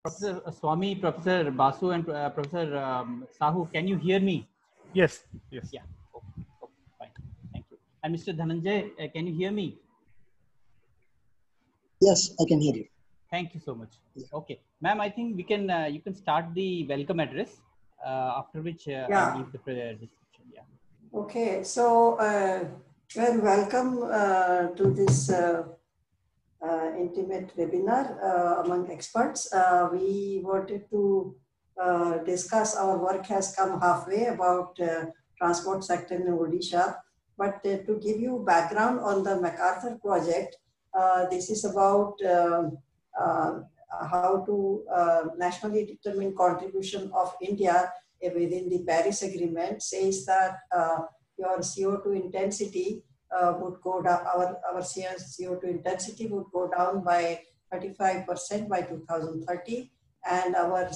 Professor Swami, Professor Basu, and Professor Sahu, can you hear me? Yes, yes. Yeah. Okay, fine. Thank you. And Mr. Dhananjay, can you hear me? Yes, I can hear you. Thank you so much. Okay, ma'am, I think we can. You can start the welcome address. After which I leave the description. Yeah. Okay. So, well, welcome to this intimate webinar among experts. We wanted to discuss, our work has come halfway about transport sector in Odisha. But to give you background on the MacArthur project, this is about how to nationally determine contribution of India within the Paris Agreement, says that your CO2 intensity would go down, our CO2 intensity would go down by 35% by 2030, and our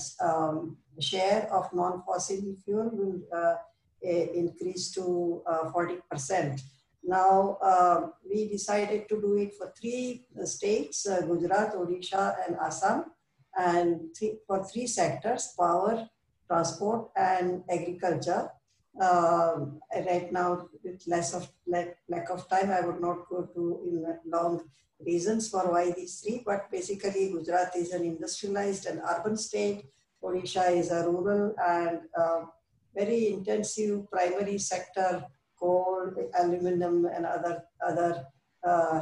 share of non-fossil fuel will increase to 40%. Now, we decided to do it for three states, Gujarat, Odisha, and Assam, and for three sectors: power, transport, and agriculture. Right now, with lack of time, I would not go to in long reasons for why these three, but basically Gujarat is an industrialized and urban state. Odisha is a rural and very intensive primary sector, coal, aluminum, and other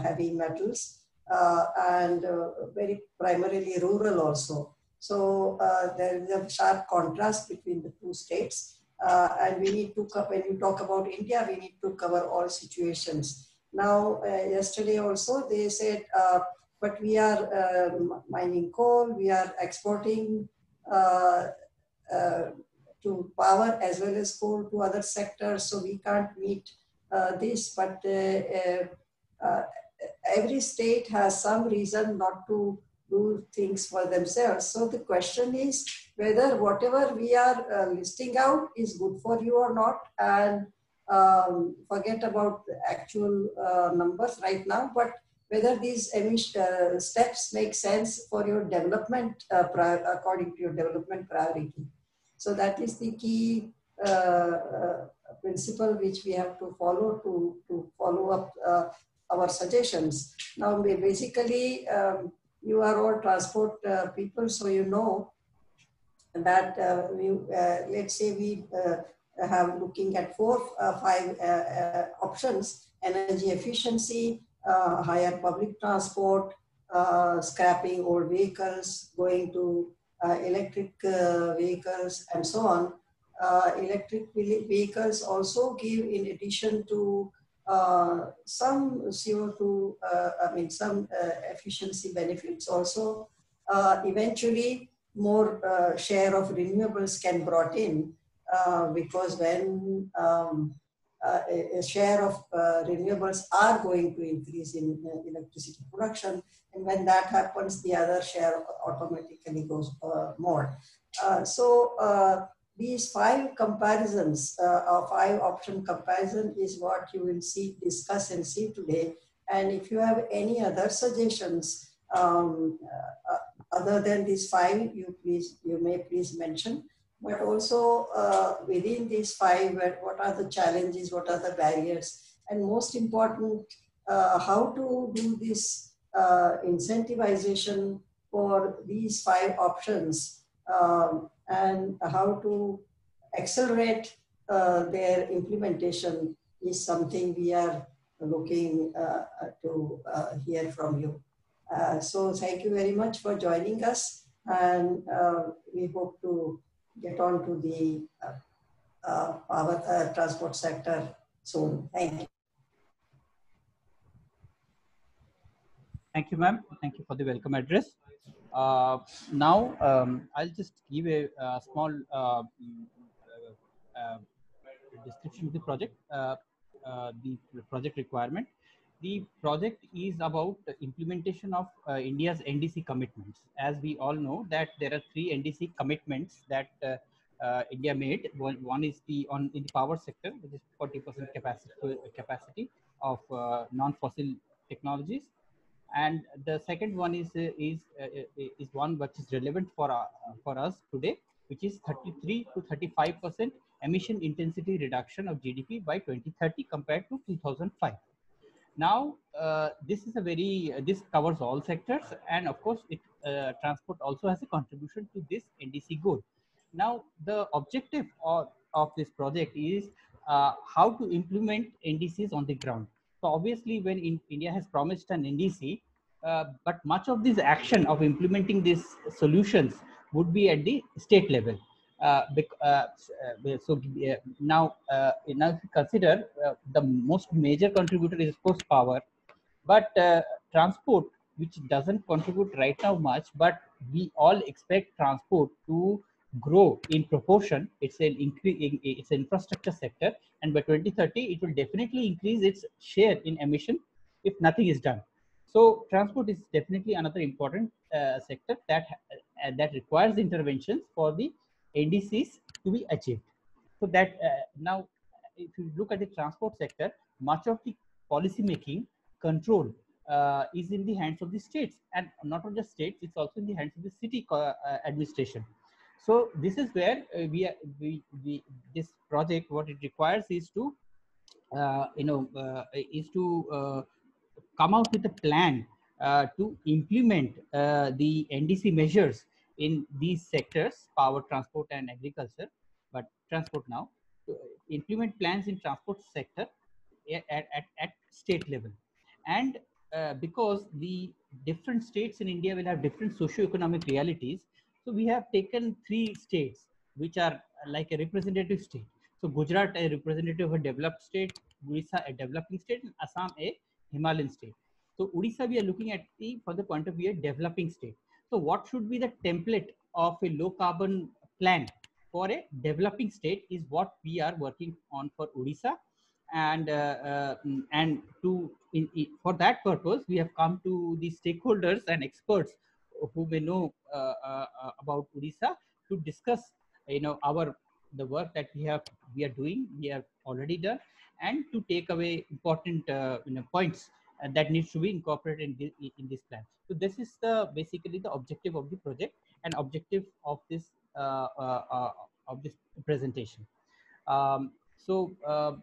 heavy metals, and very primarily rural also. So there is a sharp contrast between the two states. And we need to, when you talk about India, we need to cover all situations. Now, yesterday also they said, but we are mining coal, we are exporting to power as well as coal to other sectors, so we can't meet this. But every state has some reason not to do things for themselves. So the question is whether whatever we are listing out is good for you or not, and forget about the actual numbers right now, but whether these steps make sense for your development according to your development priority. So that is the key principle which we have to follow to follow up our suggestions. Now, basically, you are all transport people, so you know that let's say we have looking at five options: energy efficiency, higher public transport, scrapping old vehicles, going to electric vehicles, and so on. Electric vehicles also give, in addition to some CO2, some efficiency benefits also, eventually more share of renewables can brought in, because when a share of renewables are going to increase in electricity production, and when that happens, the other share automatically goes more. So these five comparisons, or five option comparison, is what you will see, discuss and see today. And if you have any other suggestions other than these five, you may please mention. But also within these five, what are the challenges, what are the barriers, and most important, how to do this incentivization for these five options, and how to accelerate their implementation is something we are looking to hear from you. So thank you very much for joining us, and we hope to get on to the power transport sector soon. Thank you. Thank you, ma'am. Thank you for the welcome address. Now, I'll just give a small description of the project. The project requirement. The project is about the implementation of India's NDC commitments. As we all know that there are three NDC commitments that India made. One is in the power sector, which is 40% capacity of non-fossil technologies. And the second one is one which is relevant for us today, which is 33 to 35% emission intensity reduction of GDP by 2030 compared to 2005. Now, this is a very this covers all sectors, and of course, transport also has a contribution to this NDC goal. Now, the objective of this project is how to implement NDCs on the ground. So, obviously, when India has promised an NDC, but much of this action of implementing these solutions would be at the state level. Now if you consider the most major contributor is of course power, but transport, which doesn't contribute right now much, but we all expect transport to grow in proportion. It's an increase, it's an infrastructure sector, and by 2030 it will definitely increase its share in emission if nothing is done. So transport is definitely another important sector that requires interventions for the NDCs to be achieved. So that now, if you look at the transport sector, much of the policy making control is in the hands of the states, and not only the states, it's also in the hands of the city administration. So this is where this project, what it requires is to come out with a plan to implement the NDC measures in these sectors, power, transport, and agriculture, but transport now, to implement plans in transport sector at state level. And because the different states in India will have different socio-economic realities, so we have taken 3 states which are like a representative state. So Gujarat, a representative of a developed state, Odisha, a developing state, and Assam, a Himalayan state. So Odisha, we are looking at the from the point of view a developing state. So what should be the template of a low carbon plan for a developing state is what we are working on for Odisha. And for that purpose, we have come to the stakeholders and experts who may know about Odisha to discuss, our the work that we are doing, we have already done, and to take away important points that needs to be incorporated in this plan. So this is basically the objective of the project and objective of this presentation. Um, so uh,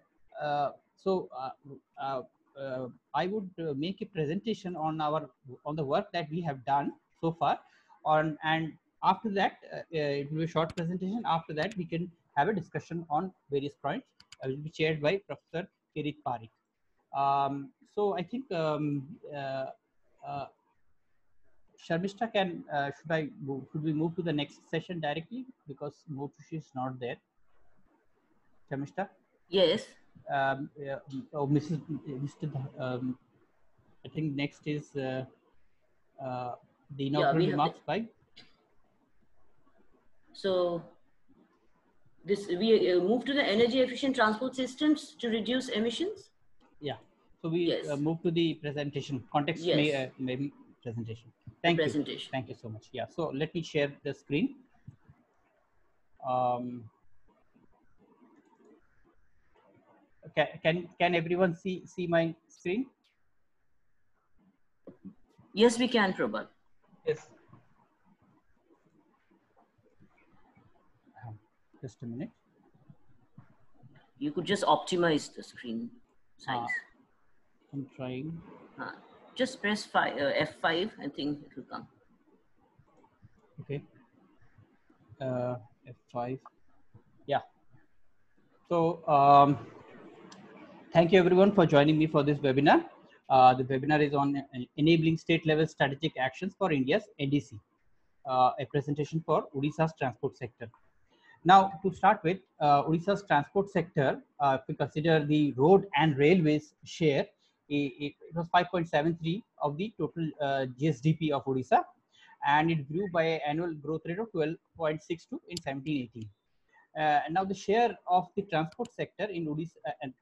so I would make a presentation on the work that we have done so far, and after that it will be a short presentation. After that, we can have a discussion on various points. Will be chaired by Professor Kirit Parikh. So I think uh, Sharmishta should we move to the next session directly, because Motushi is not there. Sharmishta? Yes. Mrs. Mr. I think next is the inaugural remarks by. So this we move to the energy efficient transport systems to reduce emissions. Yeah. So we move to the presentation context. Yes. Maybe presentation. Thank you. Presentation. Thank you so much. Yeah. So let me share the screen. Can everyone see my screen? Yes, we can, Prabhat. Yes. Just a minute. You could just optimize the screen size. I'm trying. Just press F5. I think it will come. Okay. F5. Yeah. So thank you everyone for joining me for this webinar. The webinar is on enabling state level strategic actions for India's NDC, a presentation for Odisha's transport sector. Now, to start with, Odisha's transport sector, if we consider the road and railways share, it was 5.73 of the total GSDP of Odisha, and it grew by an annual growth rate of 12.62 in 17-18. Now the share of the transport sector in Odisha,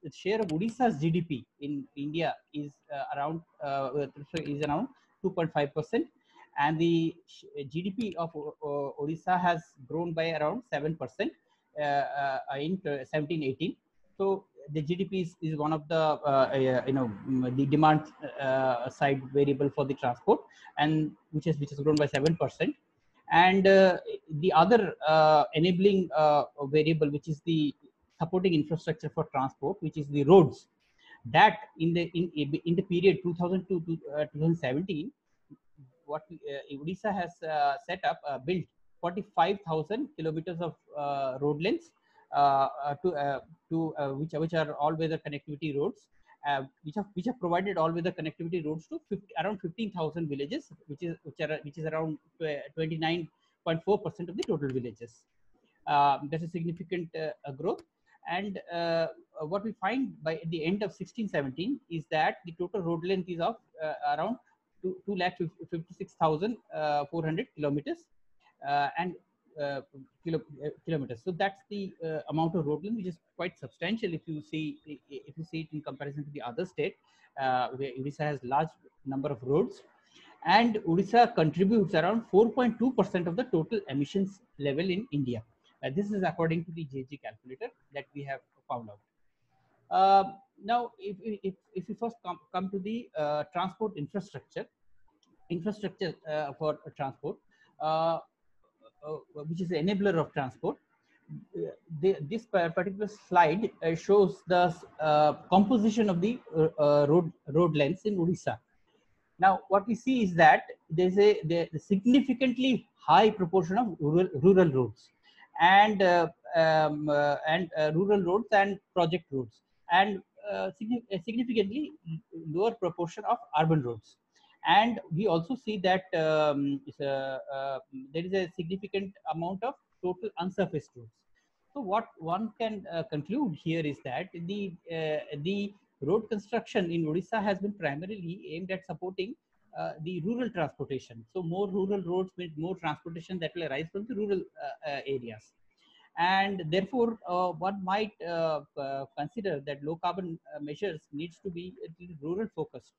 the share of Odisha's GDP in India is around 2.5%, and the GDP of Odisha has grown by around 7% in 17-18. So the GDP is one of the the demand side variable for the transport, and which has grown by 7%. And the other enabling variable, which is the supporting infrastructure for transport, which is the roads, that in the period 2002 to 2017, what Odisha has set up, built 45,000 kilometers of road lengths which are all-weather connectivity roads, which have provided all-weather connectivity roads to around 15,000 villages, which is around 29.4% of the total villages. That's a significant growth. And what we find by the end of 16-17 is that the total road length is of around 256,400 kilometers and kilometers. So that's the amount of road length, which is quite substantial if you see it in comparison to the other state, where Odisha has large number of roads. And Odisha contributes around 4.2% of the total emissions level in India. This is according to the JG calculator that we have found out. Now, if we first come to the transport infrastructure for transport, which is the enabler of transport. This particular slide shows the composition of the road lengths in Odisha. Now, what we see is that there's a significantly high proportion of rural roads and rural roads and project roads, and significantly lower proportion of urban roads. And we also see that there is a significant amount of total unsurfaced roads. So what one can conclude here is that the road construction in Odisha has been primarily aimed at supporting the rural transportation. So more rural roads means more transportation that will arise from the rural areas. And therefore, one might consider that low carbon measures needs to be rural focused.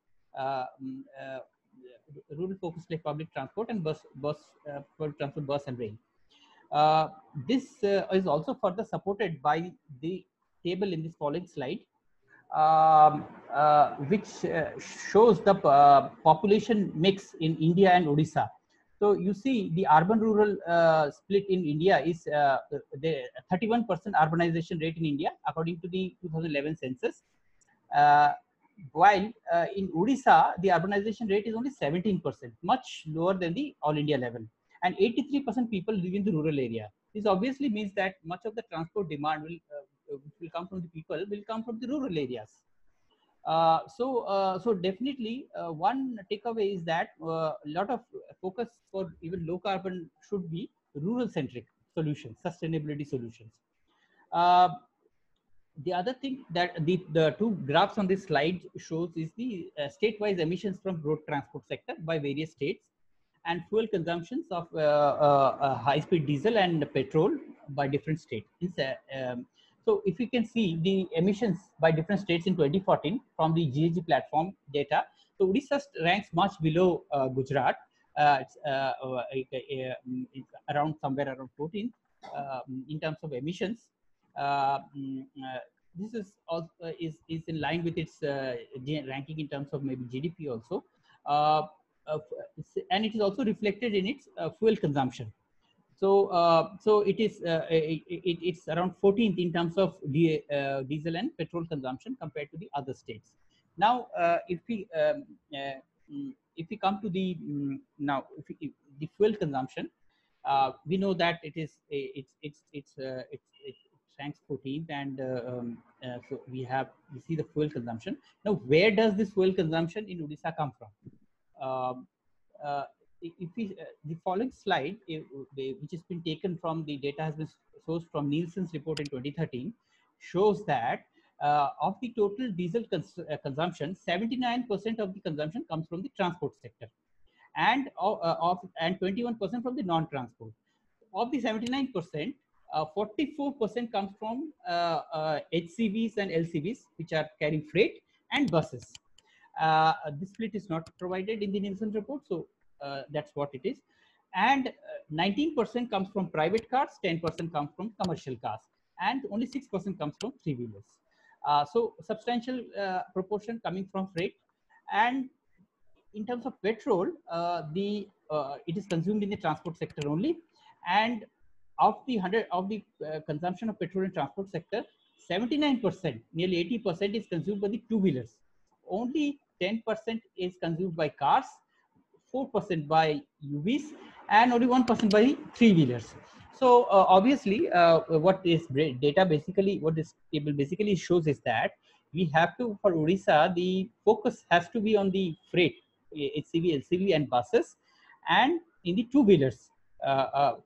Rural focused like public transport and public transport, bus and rail. This is also further supported by the table in this following slide, which shows the population mix in India and Odisha. So you see the urban-rural split in India is the 31% urbanization rate in India according to the 2011 census. While in Odisha, the urbanization rate is only 17%, much lower than the all India level. And 83% people live in the rural area. This obviously means that much of the transport demand will come from the people, will come from the rural areas. So definitely one takeaway is that a lot of focus for even low carbon should be rural centric solutions, sustainability solutions. The other thing that the two graphs on this slide shows is the state-wise emissions from road transport sector by various states, and fuel consumptions of high-speed diesel and petrol by different states. So if you can see the emissions by different states in 2014 from the GHG platform data, so Odisha ranks much below Gujarat. It's around somewhere around 14 in terms of emissions. This is also is in line with its ranking in terms of maybe GDP also. And it is also reflected in its fuel consumption. So it is it's around 14th in terms of diesel and petrol consumption compared to the other states. Now, if we come to the the fuel consumption, we know that it ranks 14th, and so we see the fuel consumption. Now, where does this fuel consumption in Odisha come from? If we, the following slide, which has been taken from the data has been sourced from Nielsen's report in 2013, shows that of the total diesel consumption, 79% of the consumption comes from the transport sector, and 21% from the non-transport. Of the 79%, 44% comes from HCVs and LCVs, which are carrying freight, and buses. This split is not provided in the Nielsen report, so that's what it is. And 19% comes from private cars, 10% comes from commercial cars, and only 6% comes from three-wheelers. So substantial proportion coming from freight. And in terms of petrol, it is consumed in the transport sector only. And of the consumption of petrol in transport sector, 79%, nearly 80% is consumed by the two-wheelers. Only 10% is consumed by cars, 4% by UVs, and only 1% by three-wheelers. So obviously, what this data basically, what this table basically shows is that we have to, for Odisha, the focus has to be on the freight, HCV, LCV, and buses, and in the two-wheelers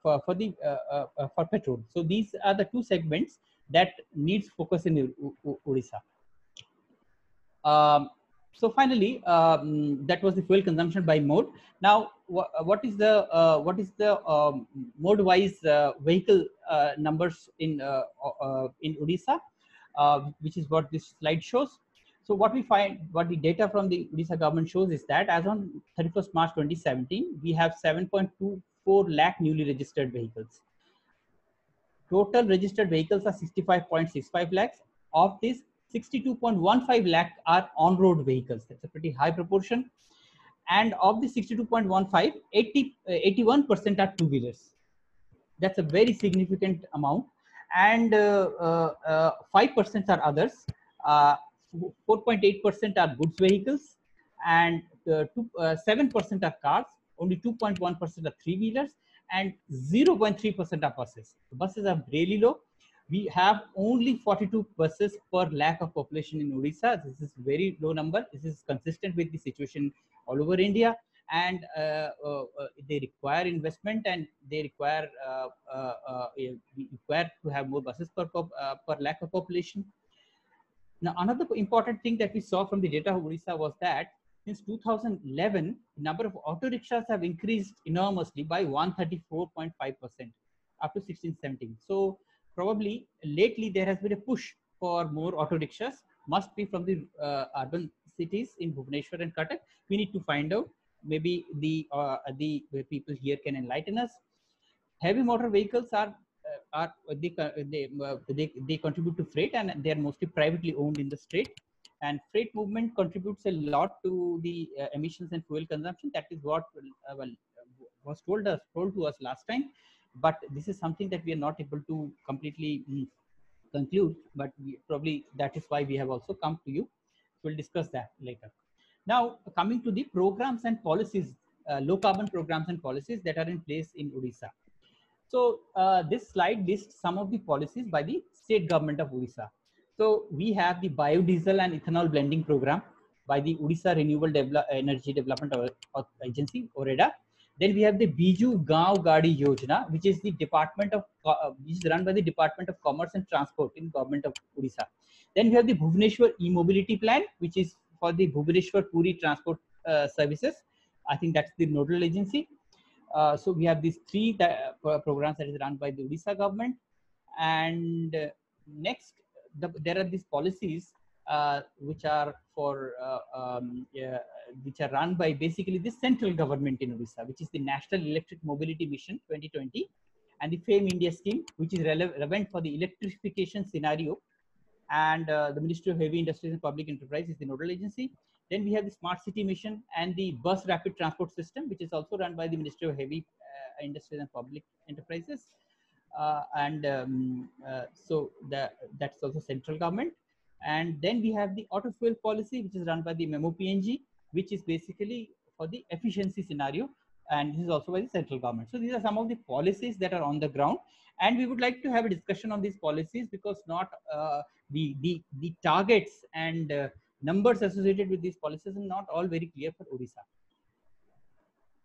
for petrol. So these are the two segments that needs focus in Odisha. So finally, that was the fuel consumption by mode. Now, what is the mode-wise vehicle numbers in Odisha, which is what this slide shows. So what we find, what the data from the Odisha government shows is that as on 31st March 2017, we have 7.24 lakh newly registered vehicles. Total registered vehicles are 65.65 lakhs. Of this, 62.15 lakh are on-road vehicles. That's a pretty high proportion. And of the 62.15, 81% are two-wheelers. That's a very significant amount. And 5% are others. 4.8% are goods vehicles, and 7% are cars. Only 2.1% are three-wheelers, and 0.3% are buses. The buses are really low. We have only 42 buses per lakh of population in Odisha. This is very low number. This is consistent with the situation all over India, and they require investment, and they require to have more buses per lakh of population. Now, another important thing that we saw from the data of Odisha was that since 2011, the number of auto rickshaws have increased enormously by 134.5% up to 16-17. So probably lately there has been a push for more auto rickshaws, must be from the urban cities in Bhubaneswar and Cuttack. We need to find out. Maybe the people here can enlighten us. Heavy motor vehicles they contribute to freight, and they are mostly privately owned in the state. And freight movement contributes a lot to the emissions and fuel consumption. That is what was told to us last time. But this is something that we are not able to completely conclude. But probably that is why we have also come to you. We'll discuss that later. Now, coming to the programs and policies, low carbon programs and policies that are in place in Odisha. So this slide lists some of the policies by the state government of Odisha. So we have the biodiesel and ethanol blending program by the Odisha Renewable Energy Development Agency, OREDA. Then we have the Biju Gaon Gadi Yojana, which is the which is run by the Department of Commerce and Transport in government of Odisha. Then we have the Bhubaneswar E-Mobility Plan, which is for the Bhubaneswar Puri Transport Services. I think that's the nodal agency. So we have these three programs that is run by the Odisha government. And next, there are these policies which are for which are run by basically the central government in Odisha, which is the National Electric Mobility Mission 2020, and the FAME India scheme, which is relevant for the electrification scenario. And the Ministry of Heavy Industries and Public Enterprise is the nodal agency. Then we have the Smart City Mission and the Bus Rapid Transport System, which is also run by the Ministry of Heavy Industries and Public Enterprises. So that's also central government. And then we have the auto fuel policy, which is run by the MEMO PNG, which is basically for the efficiency scenario. And this is also by the central government. So these are some of the policies that are on the ground. And we would like to have a discussion on these policies, because not the targets and numbers associated with these policies are not all very clear for Odisha.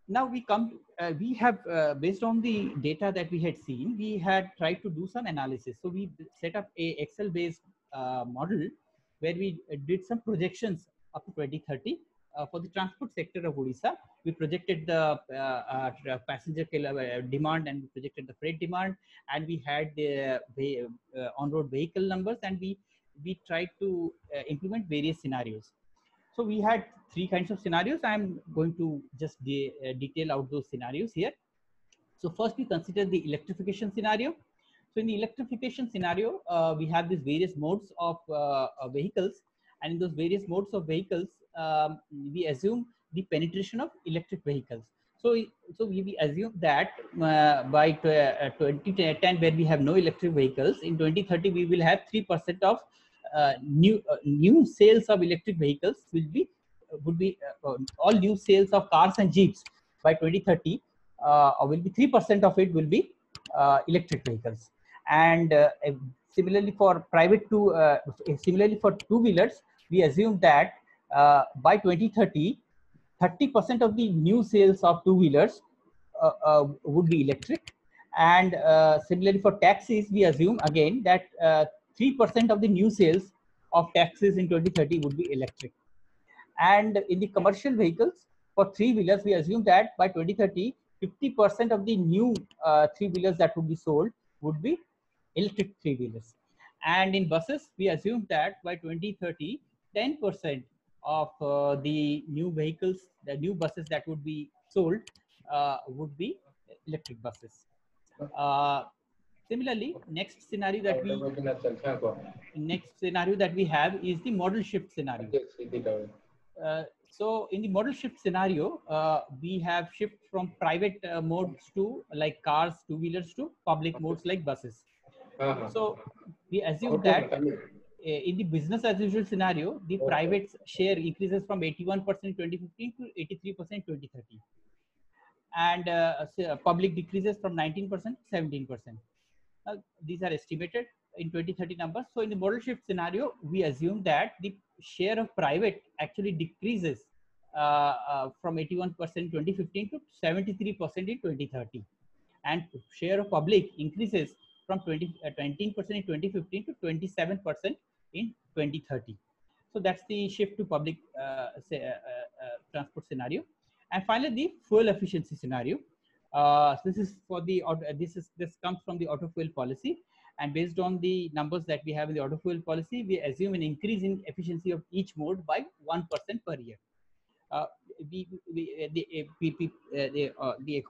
Now we have, based on the data that we had seen, we had tried to do some analysis. So we set up a Excel-based model where we did some projections up to 2030 for the transport sector of Odisha. We projected the passenger demand, and we projected the freight demand, and we had the on-road vehicle numbers, and we tried to implement various scenarios. So we had three kinds of scenarios. I'm going to just detail out those scenarios here. So first we consider the electrification scenario. So in the electrification scenario, we have these various modes of vehicles, and in those various modes of vehicles, we assume the penetration of electric vehicles. So we assume that by 2010, where we have no electric vehicles, in 2030 we will have 3% of new sales of electric vehicles would be all new sales of cars and jeeps by 2030 will be 3% of it will be electric vehicles. And similarly for similarly for two-wheelers, we assume that by 2030 30% of the new sales of two-wheelers would be electric. And similarly for taxis, we assume again that 3% of the new sales of taxis in 2030 would be electric. And in the commercial vehicles, for three-wheelers, we assume that by 2030, 50% of the new three-wheelers that would be sold would be electric three-wheelers. And in buses, we assume that by 2030, 10% of the new vehicles, the new buses that would be sold would be electric buses. Similarly, next scenario that we have is the model shift scenario. So in the model shift scenario, we have shift from private modes to like cars, two-wheelers to public modes like buses. So we assume that in the business as usual scenario, the private share increases from 81% in 2015 to 83% in 2030. And public decreases from 19% to 17%. These are estimated in 2030 numbers. So in the model shift scenario, we assume that the share of private actually decreases from 81% in 2015 to 73% in 2030. And share of public increases from 19% in 2015 to 27% in 2030. So that's the shift to public transport scenario. And finally, the fuel efficiency scenario. This is for the this comes from the auto fuel policy, and based on the numbers that we have in the auto fuel policy, we assume an increase in efficiency of each mode by 1% per year. All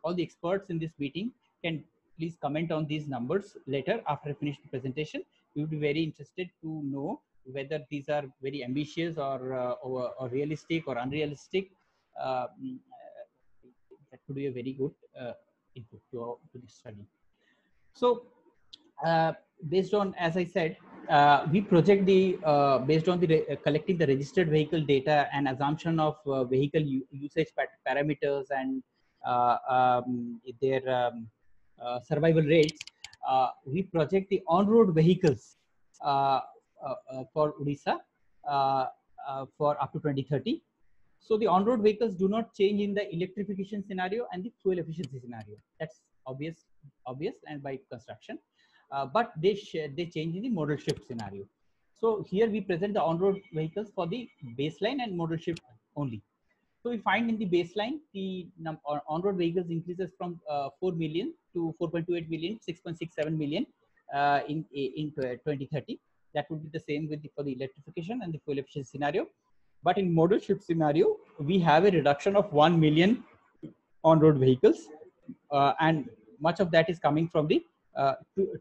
the experts in this meeting can please comment on these numbers later after I finish the presentation. We would be very interested to know whether these are very ambitious or realistic or unrealistic. That could be a very good input to this study. So based on, as I said, we project the based on the collecting the registered vehicle data and assumption of vehicle usage parameters and their survival rates. We project the on-road vehicles for Odisha for up to 2030. So the on-road vehicles do not change in the electrification scenario and the fuel efficiency scenario. That's obvious and by construction. But they change in the modal shift scenario. So here we present the on-road vehicles for the baseline and modal shift only. So we find in the baseline, the on-road vehicles increases from 4 million to 4.28 million, 6.67 million in 2030. That would be the same with for the electrification and the fuel efficiency scenario. But in modal shift scenario, we have a reduction of 1 million on-road vehicles, and much of that is coming from the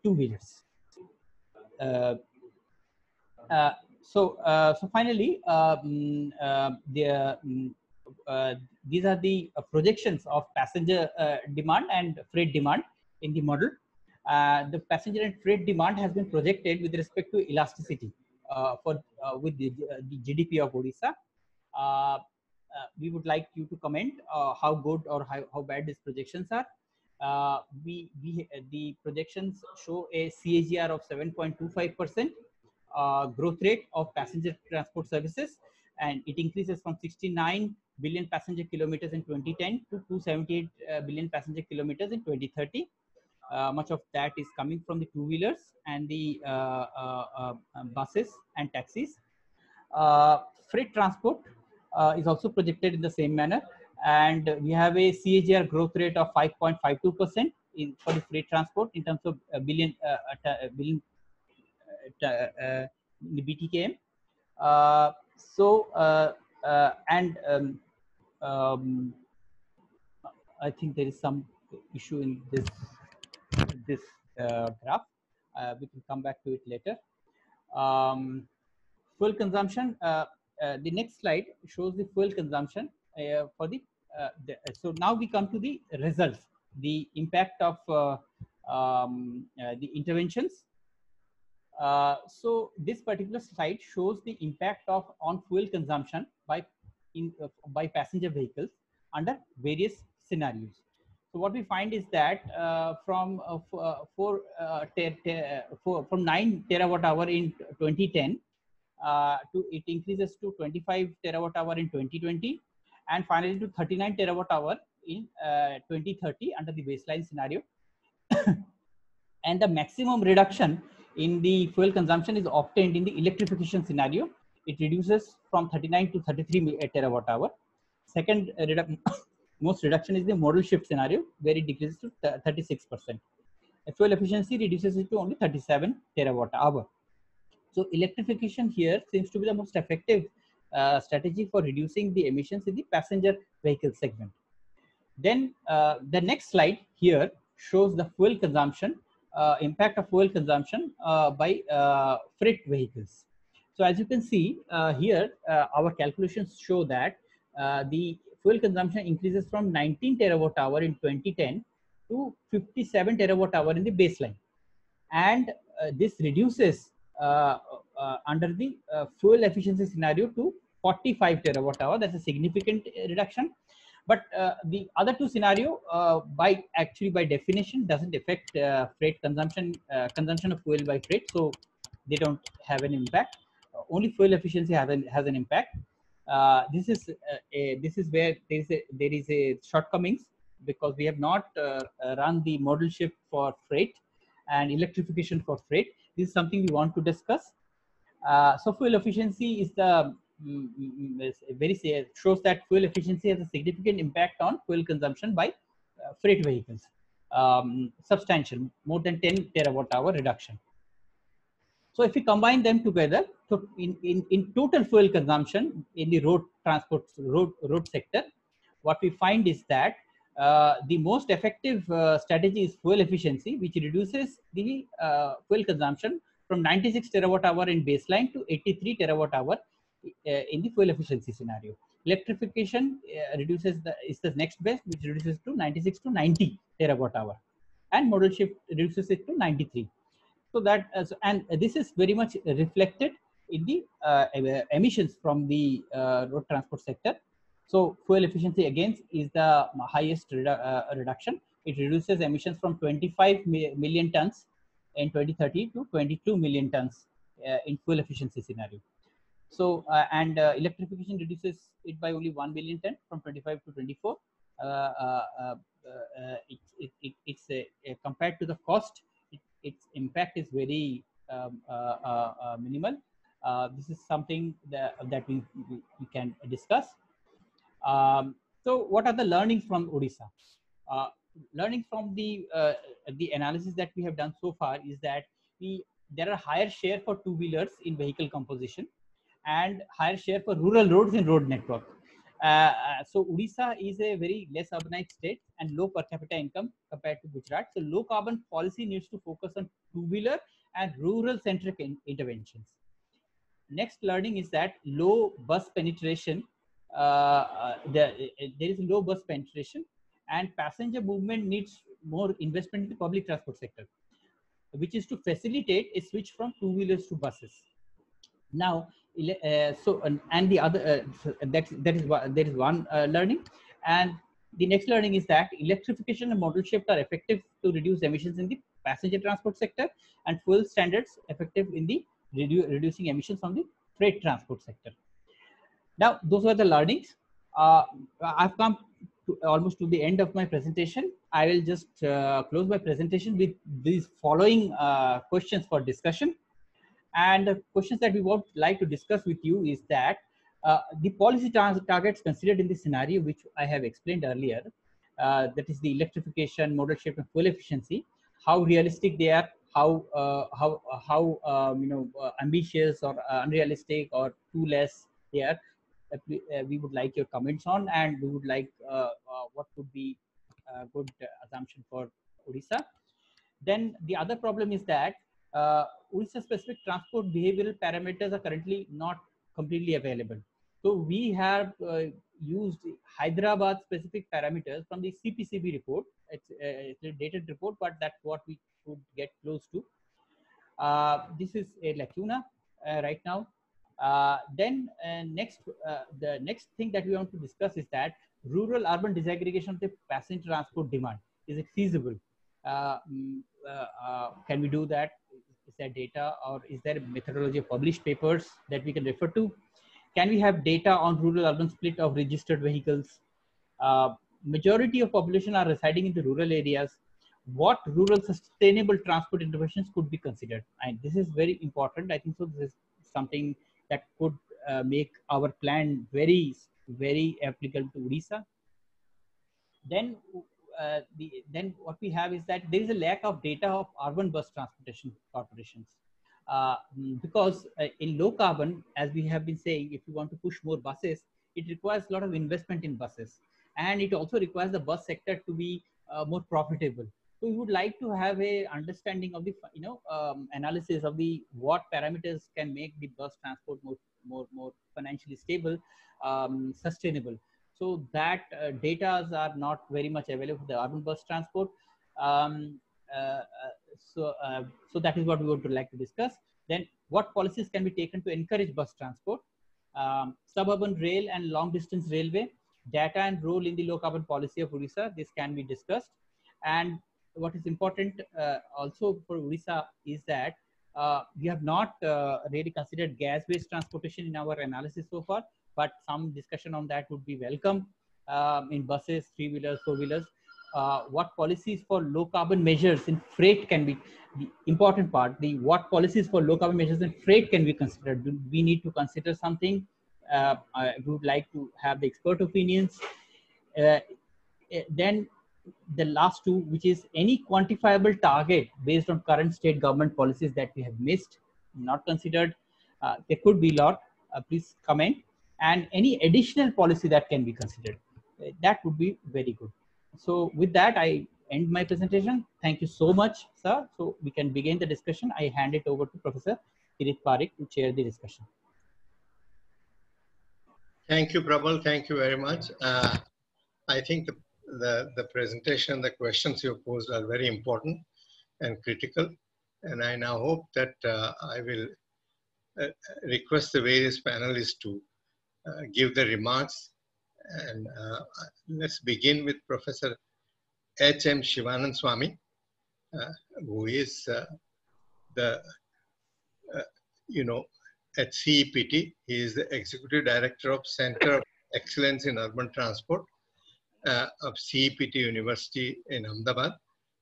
two-wheelers. So finally, these are the projections of passenger demand and freight demand in the model. The passenger and freight demand has been projected with respect to elasticity with the GDP of Odisha. We would like you to comment how good or how bad these projections are. The projections show a CAGR of 7.25%, growth rate of passenger transport services, and it increases from 69 billion passenger kilometers in 2010 to 278 billion passenger kilometers in 2030. Much of that is coming from the two-wheelers and the buses and taxis. Freight transport is also projected in the same manner, and we have a CAGR growth rate of 5.52% for the freight transport in terms of billion BTKM. I think there is some issue in this graph. We can come back to it later. Fuel consumption. The next slide shows the fuel consumption for so now we come to the results, the impact of the interventions. So this particular slide shows the impact of on fuel consumption by passenger vehicles under various scenarios. So what we find is that from 9 terawatt hour in 2010 to it increases to 25 terawatt hour in 2020, and finally to 39 terawatt hour in 2030 under the baseline scenario. And the maximum reduction in the fuel consumption is obtained in the electrification scenario. It reduces from 39 to 33 terawatt hour. Second most reduction is the modal shift scenario, where it decreases to 36%. Fuel efficiency reduces it to only 37 terawatt hour. So electrification here seems to be the most effective strategy for reducing the emissions in the passenger vehicle segment. Then the next slide here shows the fuel consumption, impact of fuel consumption by freight vehicles. So as you can see here, our calculations show that the fuel consumption increases from 19 terawatt hour in 2010 to 57 terawatt hour in the baseline. And this reduces under the fuel efficiency scenario to 45 terawatt hour. That's a significant reduction. But the other two scenario by definition doesn't affect freight consumption of fuel by freight, so they don't have an impact. Only fuel efficiency has an impact. This is where there is a shortcomings, because we have not run the modal shift for freight and electrification for freight. This is something we want to discuss. So fuel efficiency is the shows that fuel efficiency has a significant impact on fuel consumption by freight vehicles. Substantial, more than 10 terawatt hour reduction. So if we combine them together, so in total fuel consumption in the road transport road sector, what we find is that the most effective strategy is fuel efficiency, which reduces the fuel consumption from 96 terawatt hour in baseline to 83 terawatt hour in the fuel efficiency scenario. Electrification is the next best, which reduces to 96 to 90 terawatt hour, and modal shift reduces it to 93. So that and this is very much reflected in the emissions from the road transport sector. So fuel efficiency again is the highest reduction. It reduces emissions from 25 million tons in 2030 to 22 million tons in fuel efficiency scenario. So electrification reduces it by only 1 million ton from 25 to 24. It's compared to the cost, its impact is very minimal. This is something that we can discuss. So what are the learnings from Odisha? Learning from the analysis that we have done so far is that there are higher share for two-wheelers in vehicle composition and higher share for rural roads in road network. So Odisha is a very less urbanized state and low per capita income compared to Gujarat. So low carbon policy needs to focus on two-wheeler and rural centric interventions. Next learning is that low bus penetration. There is low bus penetration, and passenger movement needs more investment in the public transport sector, which is to facilitate a switch from two-wheelers to buses. Now, and the other there is one learning, and the next learning is that electrification and modal shift are effective to reduce emissions in the passenger transport sector, and fuel standards effective in the reducing emissions from the freight transport sector. Now, those were the learnings. I've come almost to the end of my presentation. I will just close my presentation with these following questions for discussion. And the questions that we would like to discuss with you is that the policy targets considered in this scenario, which I have explained earlier, that is the electrification, modal shift, and fuel efficiency, how realistic they are, how ambitious or unrealistic or too less they are. We would like your comments on, and we would like what would be a good assumption for Odisha. Then the other problem is that Odisha specific transport behavioral parameters are currently not completely available. So we have used Hyderabad specific parameters from the CPCB report. It's a dated report, but that's what we could get close to. This is a lacuna right now. The next thing that we want to discuss is that rural-urban disaggregation of the passenger transport demand. Is it feasible? Can we do that? Is there data, or is there a methodology of published papers that we can refer to? Can we have data on rural-urban split of registered vehicles? Majority of population are residing in the rural areas. What rural sustainable transport interventions could be considered? And this is very important. I think so. This is something that could make our plan very, very applicable to Odisha. Then, then what we have is that there is a lack of data of urban bus transportation corporations. Because in low carbon, as we have been saying, if you want to push more buses, it requires a lot of investment in buses, and it also requires the bus sector to be more profitable. So we would like to have a understanding of the analysis of the what parameters can make the bus transport more financially stable, sustainable. So that data are not very much available for the urban bus transport. So that is what we would like to discuss. Then what policies can be taken to encourage bus transport? Suburban rail and long distance railway, data and role in the low carbon policy of Odisha, this can be discussed. And what is important also for Odisha is that we have not really considered gas based transportation in our analysis so far, but some discussion on that would be welcome in buses, 3-wheelers, 4-wheelers. What policies for low carbon measures in freight can be the important part. What policies for low carbon measures in freight can be considered? Do we need to consider something? I would like to have the expert opinions. Then the last two, which is any quantifiable target based on current state government policies that we have missed, not considered. There could be a lot. Please comment. And any additional policy that can be considered. That would be very good. So with that, I end my presentation. Thank you so much, sir. So we can begin the discussion. I hand it over to Professor Kirit Parikh to chair the discussion. Thank you, Prabal. Thank you very much. I think the presentation, the questions you posed are very important and critical. And I now hope that I will request the various panelists to give the remarks. And let's begin with Professor H.M. Shivanand Swami, who is at CEPT. He is the Executive Director of Center of Excellence in Urban Transport of CEPT University in Ahmedabad.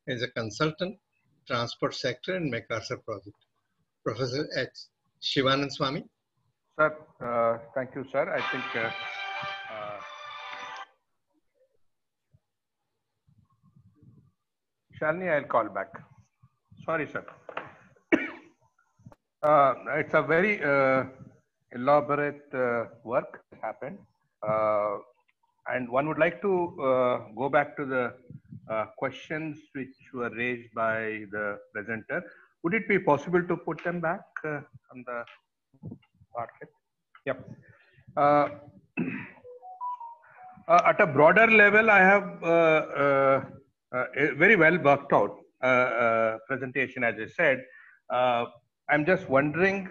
He is a consultant, transport sector and MacArthur project. Professor H. Shivanand Swami. Sir, thank you, sir. I think Shalini, I'll call back. Sorry, sir. It's a very elaborate work that happened. And one would like to go back to the questions which were raised by the presenter. Would it be possible to put them back on the market? Yep. At a broader level, I have a very well worked out presentation, as I said. I'm just wondering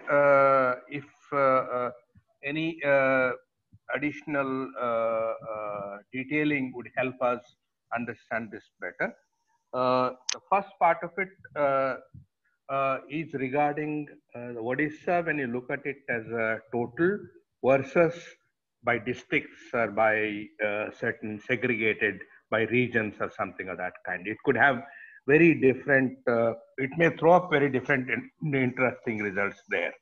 if any additional detailing would help us understand this better. The first part of it is regarding Odisha, when you look at it as a total versus by districts or by certain segregated by regions or something of that kind. It could have very different, it may throw up very different interesting results there.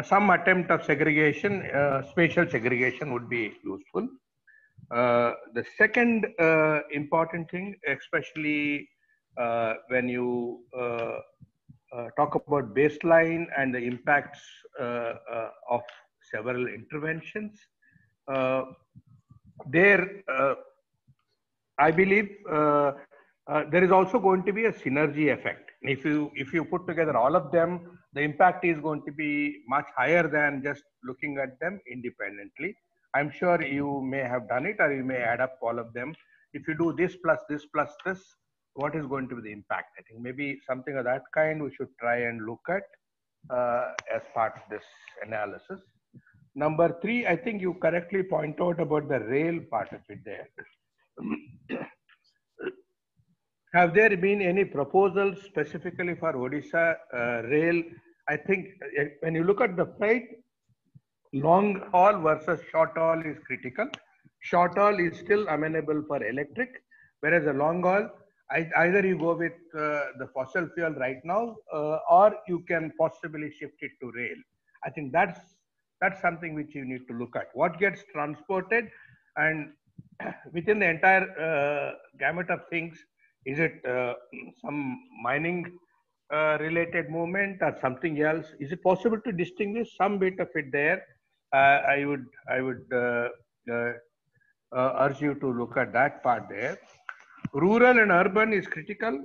Some attempt of segregation, spatial segregation would be useful. The second important thing, especially when you talk about baseline and the impacts of several interventions, there I believe there is also going to be a synergy effect. If you put together all of them, the impact is going to be much higher than just looking at them independently. I'm sure you may have done it, or you may add up all of them. If you do this plus this plus this, what is going to be the impact? I think maybe something of that kind we should try and look at as part of this analysis. Number 3, I think you correctly point out about the rail part of it there. Have there been any proposals specifically for Odisha rail? I think when you look at the freight, long haul versus short haul is critical. Short haul is still amenable for electric, whereas the long haul, either you go with the fossil fuel right now, or you can possibly shift it to rail. I think that's something which you need to look at. What gets transported, and within the entire gamut of things, is it some mining related movement or something else? Is it possible to distinguish some bit of it there? I would urge you to look at that part there. Rural and urban is critical.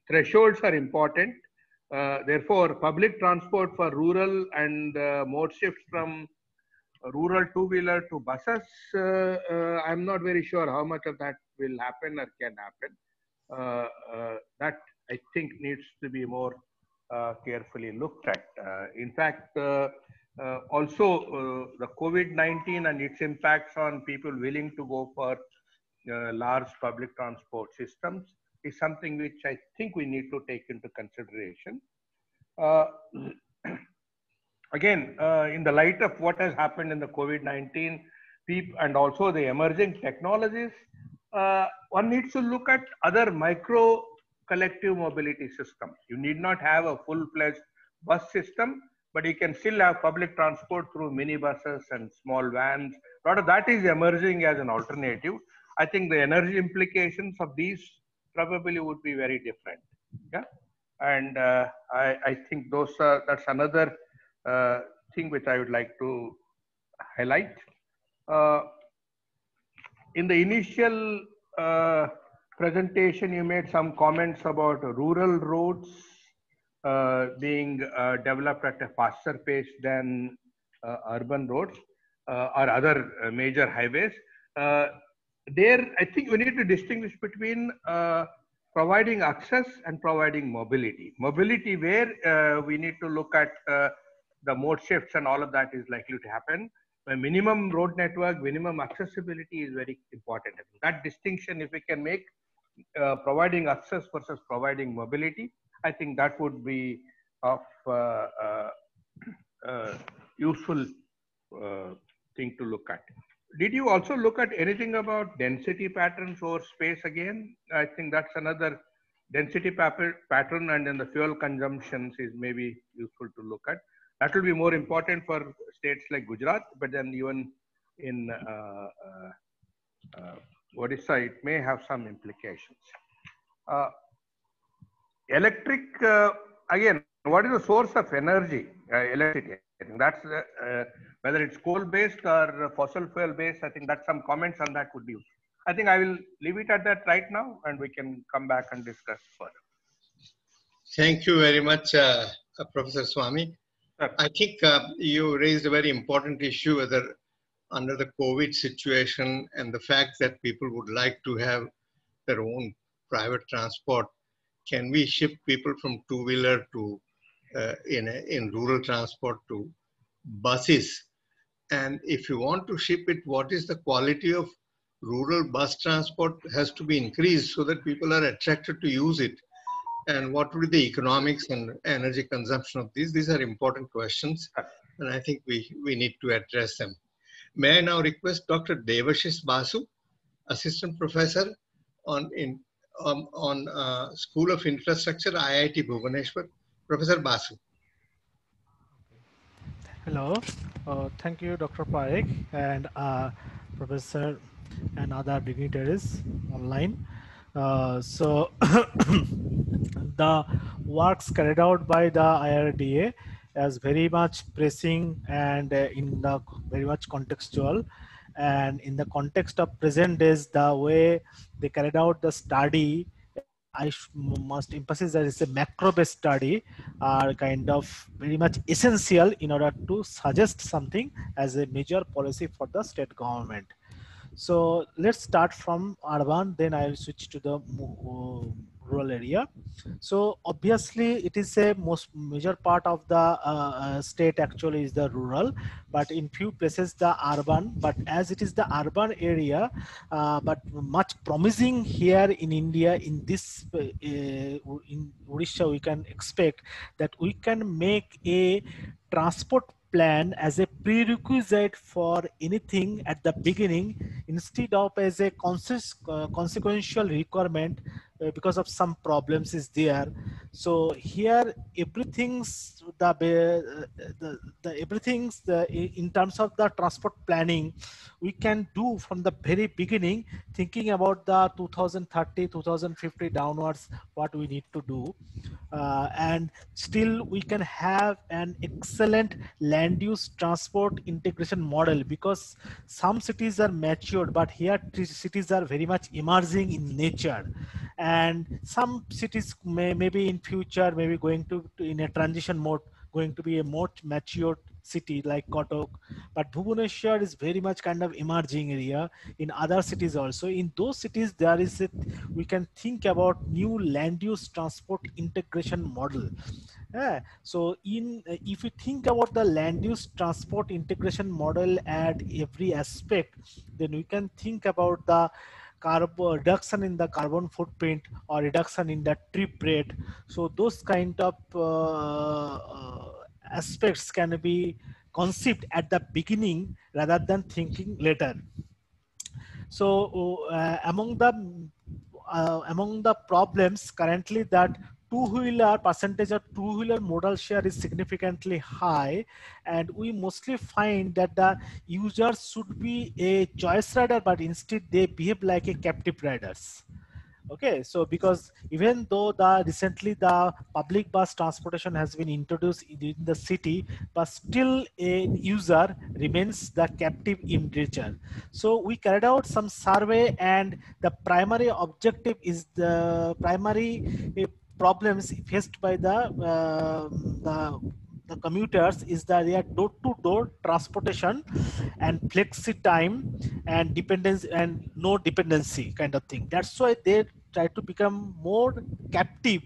Thresholds are important. Therefore, public transport for rural and mode shifts from rural two-wheeler to buses, I'm not very sure how much of that will happen or can happen. That I think needs to be more carefully looked at. In fact, also the COVID-19 and its impacts on people willing to go for large public transport systems is something which I think we need to take into consideration. Again, in the light of what has happened in the COVID-19 and also the emerging technologies, one needs to look at other micro collective mobility systems. You need not have a full-fledged bus system, but you can still have public transport through minibuses and small vans. A lot of that is emerging as an alternative. I think the energy implications of these probably would be very different. Yeah, and I think that's another thing which I would like to highlight. In the initial presentation, you made some comments about rural roads being developed at a faster pace than urban roads or other major highways. There, I think we need to distinguish between providing access and providing mobility. Mobility where we need to look at the mode shifts and all of that is likely to happen. A minimum road network, minimum accessibility is very important. That distinction, if we can make providing access versus providing mobility, I think that would be of useful thing to look at. Did you also look at anything about density patterns over space again? I think that's another density pattern, and then the fuel consumptions is maybe useful to look at. That will be more important for states like Gujarat, but then even in Odisha, it may have some implications. Electric, again, what is the source of energy? Electricity. I think that's whether it's coal-based or fossil fuel-based. I think that some comments on that would be useful. I think I will leave it at that right now, and we can come back and discuss further. Thank you very much, Professor Swami. I think you raised a very important issue, whether under the COVID situation and the fact that people would like to have their own private transport, can we shift people from two-wheeler to in rural transport to buses? And if you want to ship it, what is the quality of rural bus transport has to be increased so that people are attracted to use it? And what would be the economics and energy consumption of these? These are important questions, and I think we need to address them. May I now request Dr. Devashish Basu, Assistant Professor on School of Infrastructure, IIT Bhubaneswar. Professor Basu. Hello, thank you, Dr. Parekh, and Professor and other dignitaries online. So the works carried out by the IRDA is very much pressing and very much contextual, And in the context of present days, the way they carried out the study, must emphasize that it's a macro-based study, are kind of very much essential in order to suggest something as a major policy for the state government. So let's start from urban, then I'll switch to the rural area. So obviously it is a most major part of the state actually is the rural, but in few places the urban, but as it is the urban area, but much promising here in India, in this in Odisha, we can expect that we can make a transport plan as a prerequisite for anything at the beginning, instead of as a consequential requirement because of some problems is there. So here everything's the everything's in terms of the transport planning we can do from the very beginning, thinking about the 2030 2050 downwards what we need to do, and still we can have an excellent land use transport integration model, because some cities are matured but here cities are very much emerging in nature, and some cities maybe in future maybe going to in a transition mode, going to be a more matured city like Kotak, but Bhubaneswar is very much kind of emerging area. In other cities also, in those cities there is a, we can think about new land use transport integration model. Yeah. So in if you think about the land use transport integration model at every aspect, then we can think about the carbon reduction in the carbon footprint or reduction in the trip rate. So those kind of aspects can be conceived at the beginning rather than thinking later. So among the problems currently, that two-wheeler percentage of two-wheeler modal share is significantly high, and we mostly find that the users should be a choice rider, but instead they behave like a captive riders. Okay, so because even though the recently the public bus transportation has been introduced in the city, but still a user remains the captive in nature. So we carried out some survey, and the primary objective is the primary problems faced by the commuters is that they are door-to-door transportation and flexi time and dependence and no dependency kind of thing. That's why they try to become more captive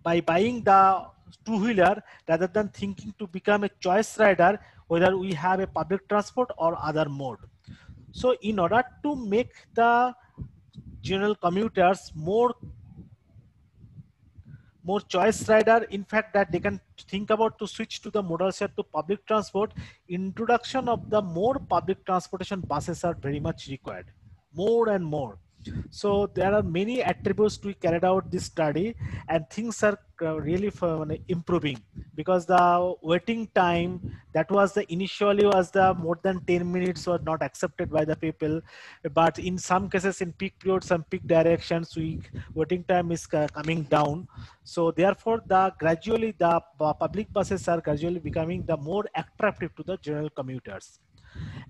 by buying the two-wheeler rather than thinking to become a choice rider, whether we have a public transport or other mode. So in order to make the general commuters more choice rider, in fact that they can think about to switch to the modal share to public transport, introduction of the more public transportation buses are very much required, more and more. So there are many attributes to carried out this study, and things are really improving, because the waiting time that was the initially was the more than 10 minutes was not accepted by the people, but in some cases in peak periods and peak directions waiting time is coming down. So therefore the gradually the public buses are gradually becoming the more attractive to the general commuters.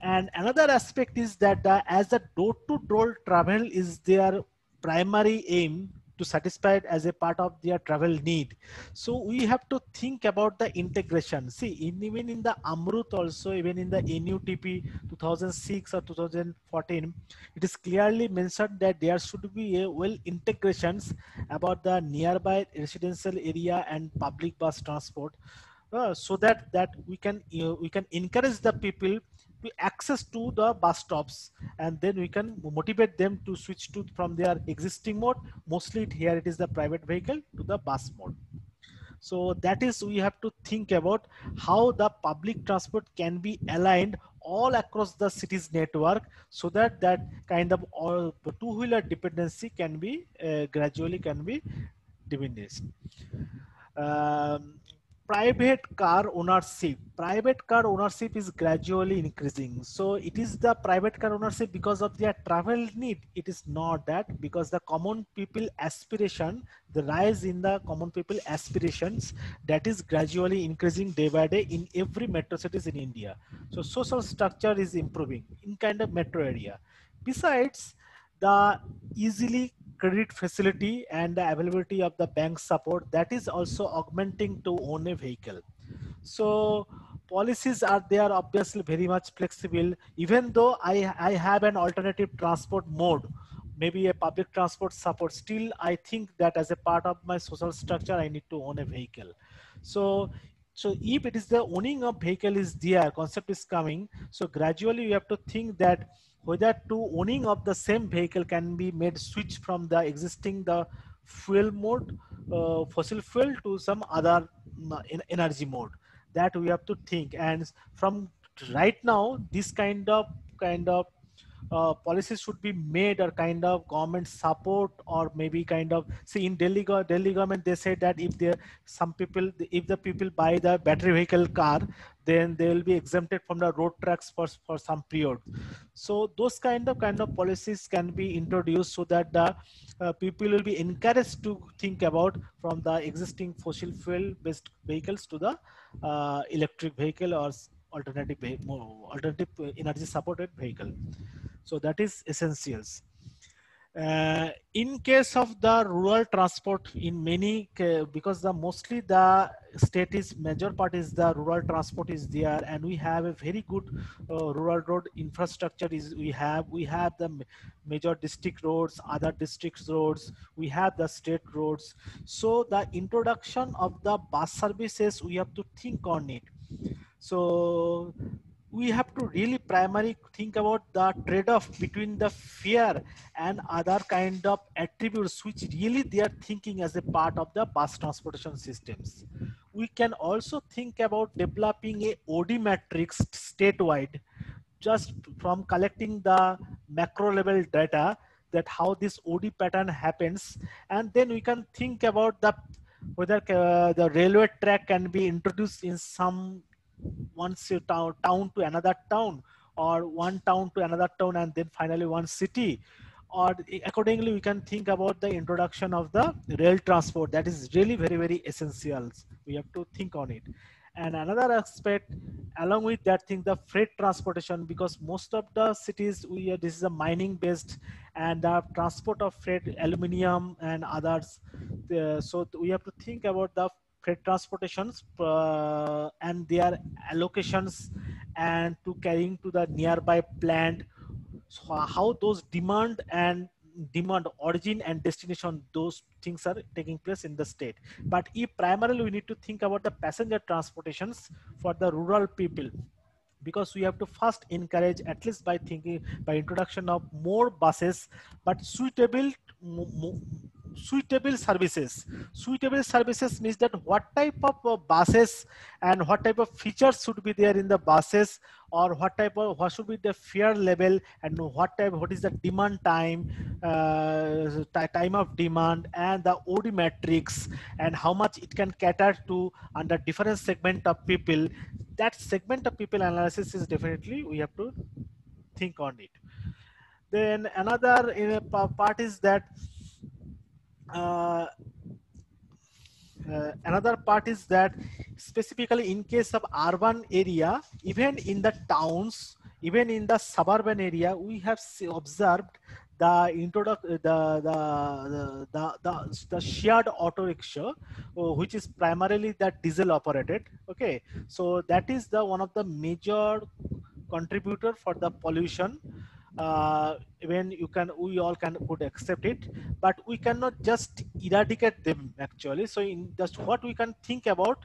And another aspect is that as the door-to-door travel is their primary aim to satisfy it as a part of their travel need. So we have to think about the integration. See, even in the Amrut also, even in the NUTP 2006 or 2014, it is clearly mentioned that there should be a well integrations about the nearby residential area and public bus transport, so that we can encourage the people to access to the bus stops, and then we can motivate them to switch to from their existing mode, mostly here it is the private vehicle, to the bus mode. So that is, we have to think about how the public transport can be aligned all across the city's network, so that that kind of all two-wheeler dependency can be gradually can be diminished. Um, private car ownership is gradually increasing. So it is the private car ownership because of their travel need. It is not that, because the common people aspiration, the rise in the common people aspirations, that is gradually increasing day by day in every metro cities in India. So social structure is improving in kind of metro area. Besides, the easily credit facility and the availability of the bank support, that is also augmenting to own a vehicle. So policies are there obviously very much flexible. Even though I have an alternative transport mode, maybe a public transport support, still I think that as a part of my social structure I need to own a vehicle. So if it is the owning of vehicle is there, concept is coming, so gradually you have to think that whether to owning of the same vehicle can be made switch from the existing the fuel mode, fossil fuel, to some other energy mode, that we have to think. And from right now, this kind of policies should be made, or kind of government support, or maybe kind of, see in Delhi government, they said that if there some people, if the people buy the battery vehicle car, then they will be exempted from the road tax for some period. So those kind of policies can be introduced, so that the people will be encouraged to think about from the existing fossil fuel based vehicles to the electric vehicle, or alternative energy supported vehicle. So that is essentials. In case of the rural transport, in many, because the mostly the state is major part is the rural transport is there, and we have a very good rural road infrastructure is we have the major district roads, other districts roads, we have the state roads. So the introduction of the bus services, we have to think on it. So we have to really primarily think about the trade-off between the fare and other kind of attributes which really they are thinking as a part of the bus transportation systems. We can also think about developing a OD matrix statewide, just from collecting the macro level data, that how this OD pattern happens, and then we can think about the whether the railway track can be introduced in some town to another town, or one town to another town, and then finally one city. Or accordingly, we can think about the introduction of the rail transport. That is really very essential. We have to think on it. And another aspect, along with that thing, the freight transportation, because most of the cities, this is a mining based, and the transport of freight, aluminium and others. So we have to think about the freight transportations and their allocations, and to carrying to the nearby plant. So how those demand origin and destination, those things are taking place in the state. But if primarily we need to think about the passenger transportations for the rural people, because we have to first encourage, at least by introduction of more buses, but suitable services. Suitable services means that what type of buses and what type of features should be there in the buses, or what should be the fare level, and what is the demand time, time of demand, and the OD matrix, and how much it can cater to under different segment of people. That segment of people analysis is definitely we have to think on it. Then another part is that specifically in case of urban area, even in the towns, even in the suburban area, we have observed the shared auto rickshaw, which is primarily the diesel operated. Okay, so that is the one of the major contributor for the pollution. When we all could accept it, but we cannot just eradicate them actually. So in just what we can think about,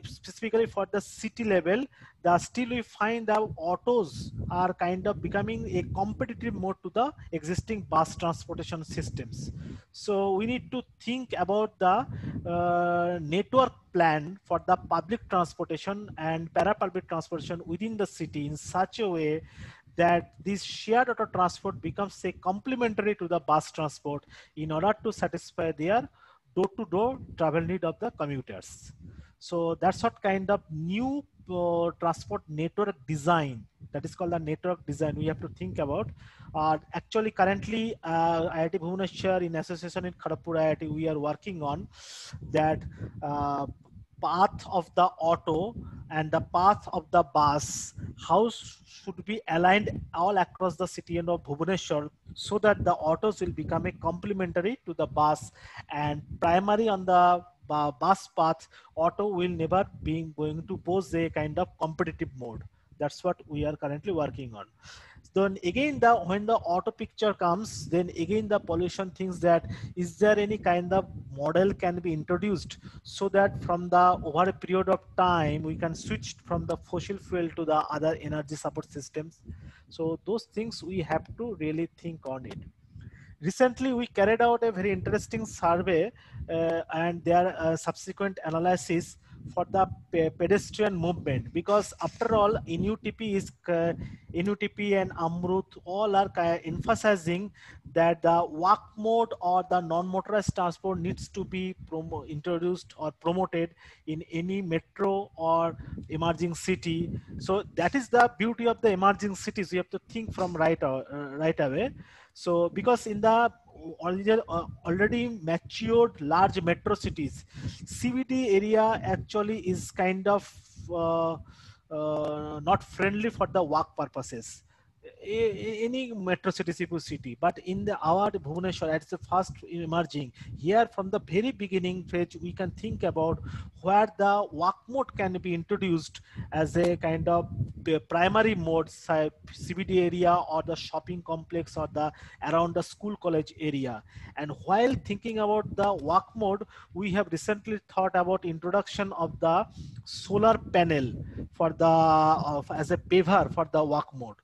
specifically for the city level, still we find that autos are kind of becoming a competitive mode to the existing bus transportation systems. So we need to think about the network plan for the public transportation and para-public transportation within the city in such a way that this shared auto transport becomes a complementary to the bus transport in order to satisfy their door-to-door travel need of the commuters. So that's what kind of new transport network design, that is called the network design, we have to think about. Actually, currently, IIT Bhubaneswar in association with Kharagpur IIT, we are working on that path of the auto and the path of the bus, how should be aligned all across the city and of Bhubaneswar, so that the autos will become a complementary to the bus, and primary on the bus path, auto will never be going to pose a kind of competitive mode. That's what we are currently working on. Then again, when the auto picture comes, then again the pollution thinks that is there any kind of model can be introduced, so that from the over a period of time we can switch from the fossil fuel to the other energy support systems. So those things we have to really think on it. Recently, we carried out a very interesting survey and their subsequent analysis for the pedestrian movement, because after all, NUTP and Amrut all are emphasizing that the walk mode or the non-motorized transport needs to be introduced or promoted in any metro or emerging city. So that is the beauty of the emerging cities. We have to think from right away. So because in the already matured large metro cities, CBD area actually is kind of not friendly for the work purposes. Any metro city, Cebu city, but in the our Bhubaneswar, it's the first emerging here. From the very beginning phase, we can think about where the work mode can be introduced as a kind of primary mode, CBD area or the shopping complex or the around the school college area. And while thinking about the work mode, we have recently thought about introduction of the solar panel for the as a paver for the work mode.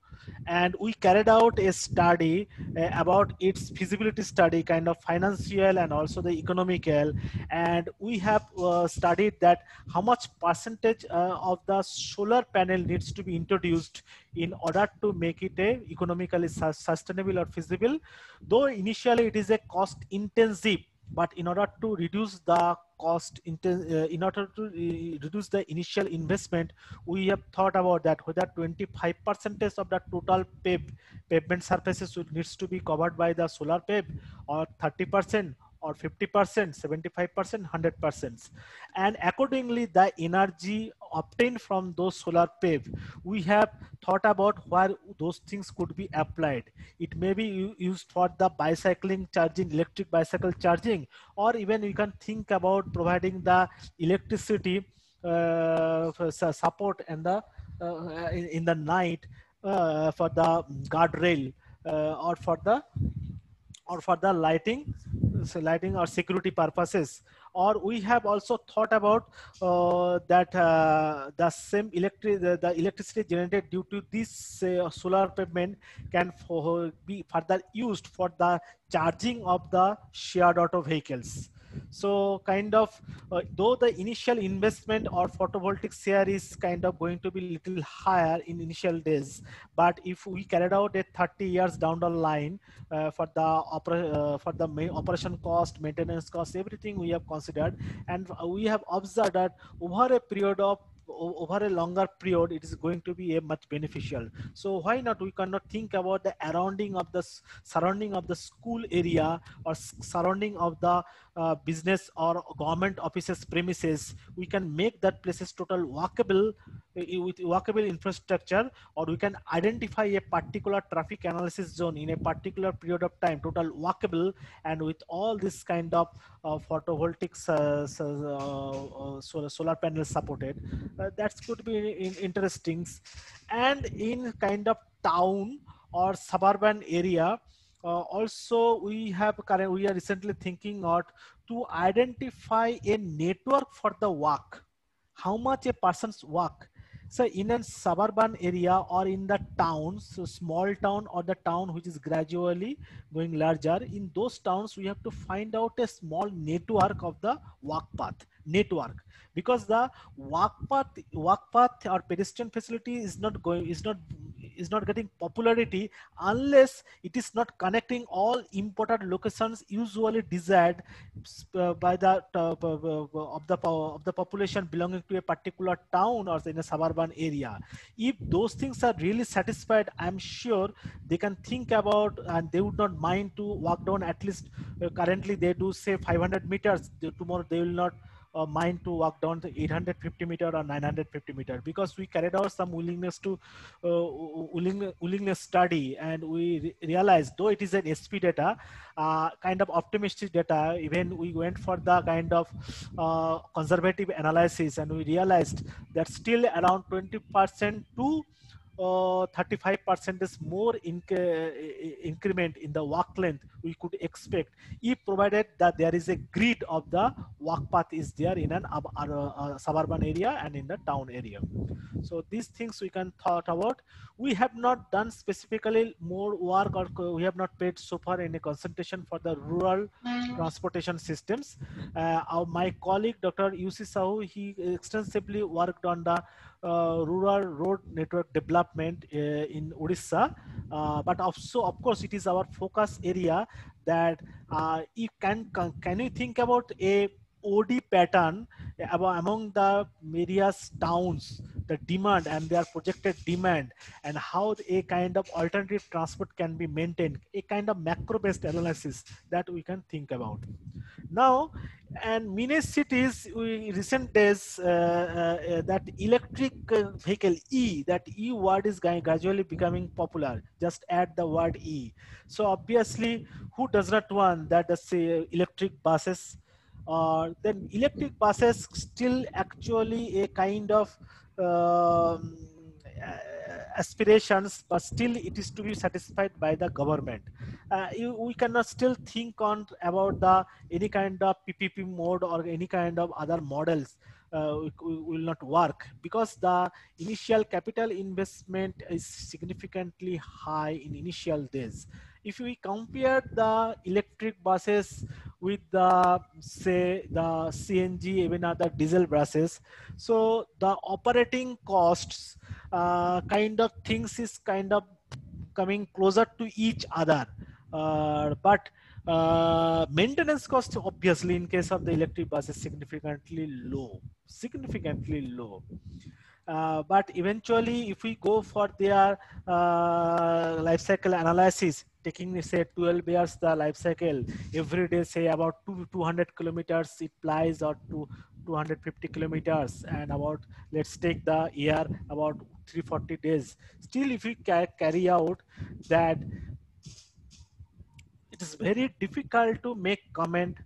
And we carried out a study about its feasibility study, kind of financial and also the economical, and we have studied that how much percentage of the solar panel needs to be introduced in order to make it a economically sustainable or feasible. Though initially it is a cost intensive, but in order to reduce the cost, in order to reduce the initial investment, we have thought about that whether 25% of the total pavement surfaces needs to be covered by the solar pave, or 30%, or 50%, 75%, 100%. And accordingly, the energy obtained from those solar pave, we have thought about where those things could be applied. It may be used for the bicycling charging, electric bicycle charging, or even we can think about providing the electricity support and the in the night for the guardrail or for the lighting, so lighting or security purposes. Or we have also thought about that the same the electricity generated due to this solar pavement can be further used for the charging of the shared auto vehicles. So kind of though the initial investment or photovoltaic share is kind of going to be little higher in initial days, but if we carried out a 30 years down the line for the main operation cost, maintenance cost, everything we have considered, and we have observed that over a longer period it is going to be a much beneficial. So why not we cannot think about the surrounding of the school area or surrounding of the business or government offices premises. We can make that places total walkable with walkable infrastructure, or we can identify a particular traffic analysis zone in a particular period of time, total walkable, and with all this kind of photovoltaic solar panels supported. That could be interesting. And in kind of town or suburban area, also we are recently thinking out to identify a network for the walk, how much a person's walk. So in a suburban area or in the towns, so small town or the town which is gradually going larger, in those towns we have to find out a small network of the walk path network, because the walk path or pedestrian facility is not is not getting popularity unless it is not connecting all important locations usually desired by the of the population belonging to a particular town or in a suburban area. If those things are really satisfied, I'm sure they can think about, and they would not mind to walk down at least currently they do say 500 meters. Tomorrow they will not mind to walk down to 850 meter or 950 meter, because we carried out some willingness to willingness study, and we realized, though it is an SP data, kind of optimistic data, even we went for the kind of conservative analysis, and we realized that still around 20% to 35% is more increment in the walk length we could expect, if provided that there is a grid of the walk path is there in an suburban area and in the town area. So these things we can thought about. We have not done specifically more work, or we have not paid so far any concentration for the rural transportation systems. My colleague Dr. UC Sahu, he extensively worked on the rural road network development in Odisha, but also of course it is our focus area. That you can you think about a OD pattern among the various towns, the demand and their projected demand, and how a kind of alternative transport can be maintained, a kind of macro based analysis that we can think about now. And many cities, recent days, that electric vehicle that E word is gradually becoming popular. Just add the word E. So obviously, who does not want that the say electric buses? Then electric buses still actually a kind of aspirations, but still it is to be satisfied by the government. We cannot still think on about the any kind of PPP mode or any kind of other models. Will not work, because the initial capital investment is significantly high in initial days. If we compare the electric buses with the say the CNG, even other diesel buses, so the operating costs kind of things is kind of coming closer to each other, but maintenance cost obviously in case of the electric bus is significantly low. But eventually, if we go for their life cycle analysis, taking say 12 years the life cycle, every day say about 200 kilometers it flies, or 250 kilometers, and about, let's take the year, about 340 days. Still, if we carry out that, it is very difficult to make comment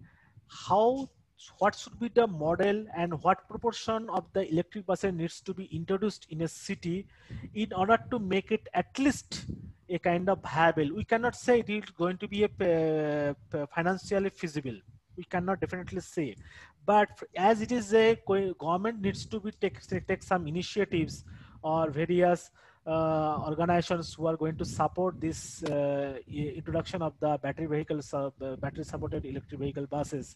what should be the model and what proportion of the electric buses needs to be introduced in a city in order to make it at least a kind of viable. We cannot say it is going to be a financially feasible. We cannot definitely say, but as it is a government needs to be take some initiatives, or various organizations who are going to support this introduction of the battery vehicles, battery supported electric vehicle buses.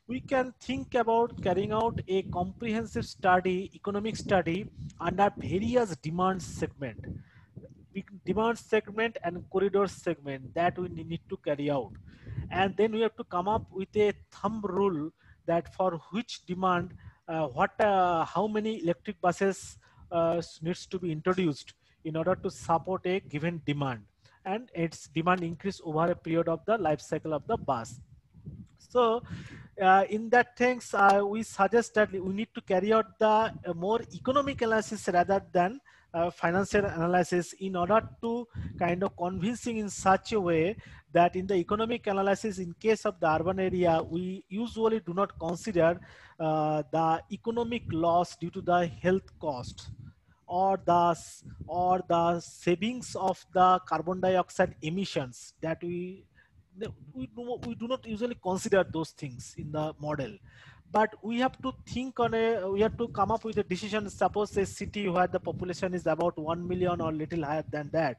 We can think about carrying out a comprehensive study, economic study, under various demand segment and corridor segment that we need to carry out. And then we have to come up with a thumb rule that for which demand, how many electric buses needs to be introduced in order to support a given demand, and its demand increase over a period of the life cycle of the bus. So in that things, we suggest that we need to carry out the more economic analysis rather than financial analysis, in order to kind of convincing in such a way that in the economic analysis, in case of the urban area, we usually do not consider the economic loss due to the health cost, or the savings of the carbon dioxide emissions, that we do not usually consider those things in the model. but we have to think on we have to come up with a decision. Suppose a city where the population is about 1 million or little higher than that,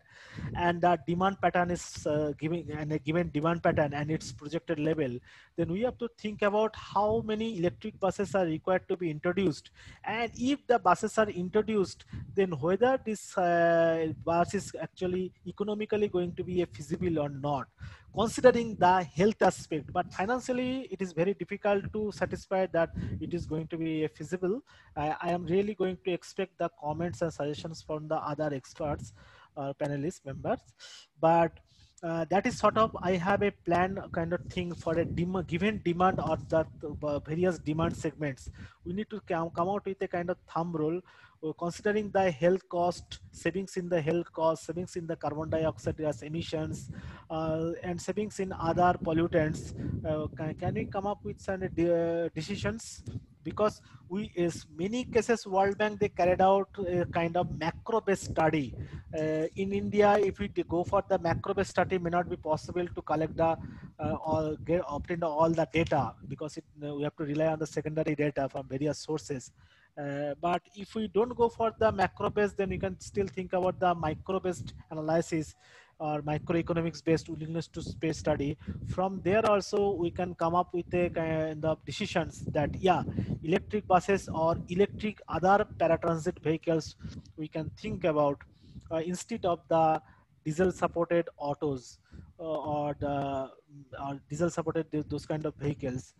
and the demand pattern is giving, and a given demand pattern and its projected level, then we have to think about how many electric buses are required to be introduced. And if the buses are introduced, then whether this bus is actually economically going to be feasible or not, considering the health aspect. But financially, it is very difficult to satisfy that it is going to be feasible. I am really going to expect the comments and suggestions from the other experts, panelist members. But that is sort of, I have a plan kind of thing for a given demand or the various demand segments. We need to come out with a kind of thumb rule, considering the health cost, savings in the health cost, savings in the carbon dioxide gas emissions, and savings in other pollutants. Can we come up with some decisions? Because we, is many cases, World Bank, they carried out a kind of macro-based study. In India, if we go for the macro-based study, may not be possible to collect the or obtain all the data, because we have to rely on the secondary data from various sources. But if we don't go for the macro-based, then we can still think about the micro-based analysis or microeconomics based willingness to space study. From there also we can come up with a kind of decisions that, yeah, electric buses or electric other paratransit vehicles we can think about instead of the diesel supported autos or the diesel supported those kind of vehicles,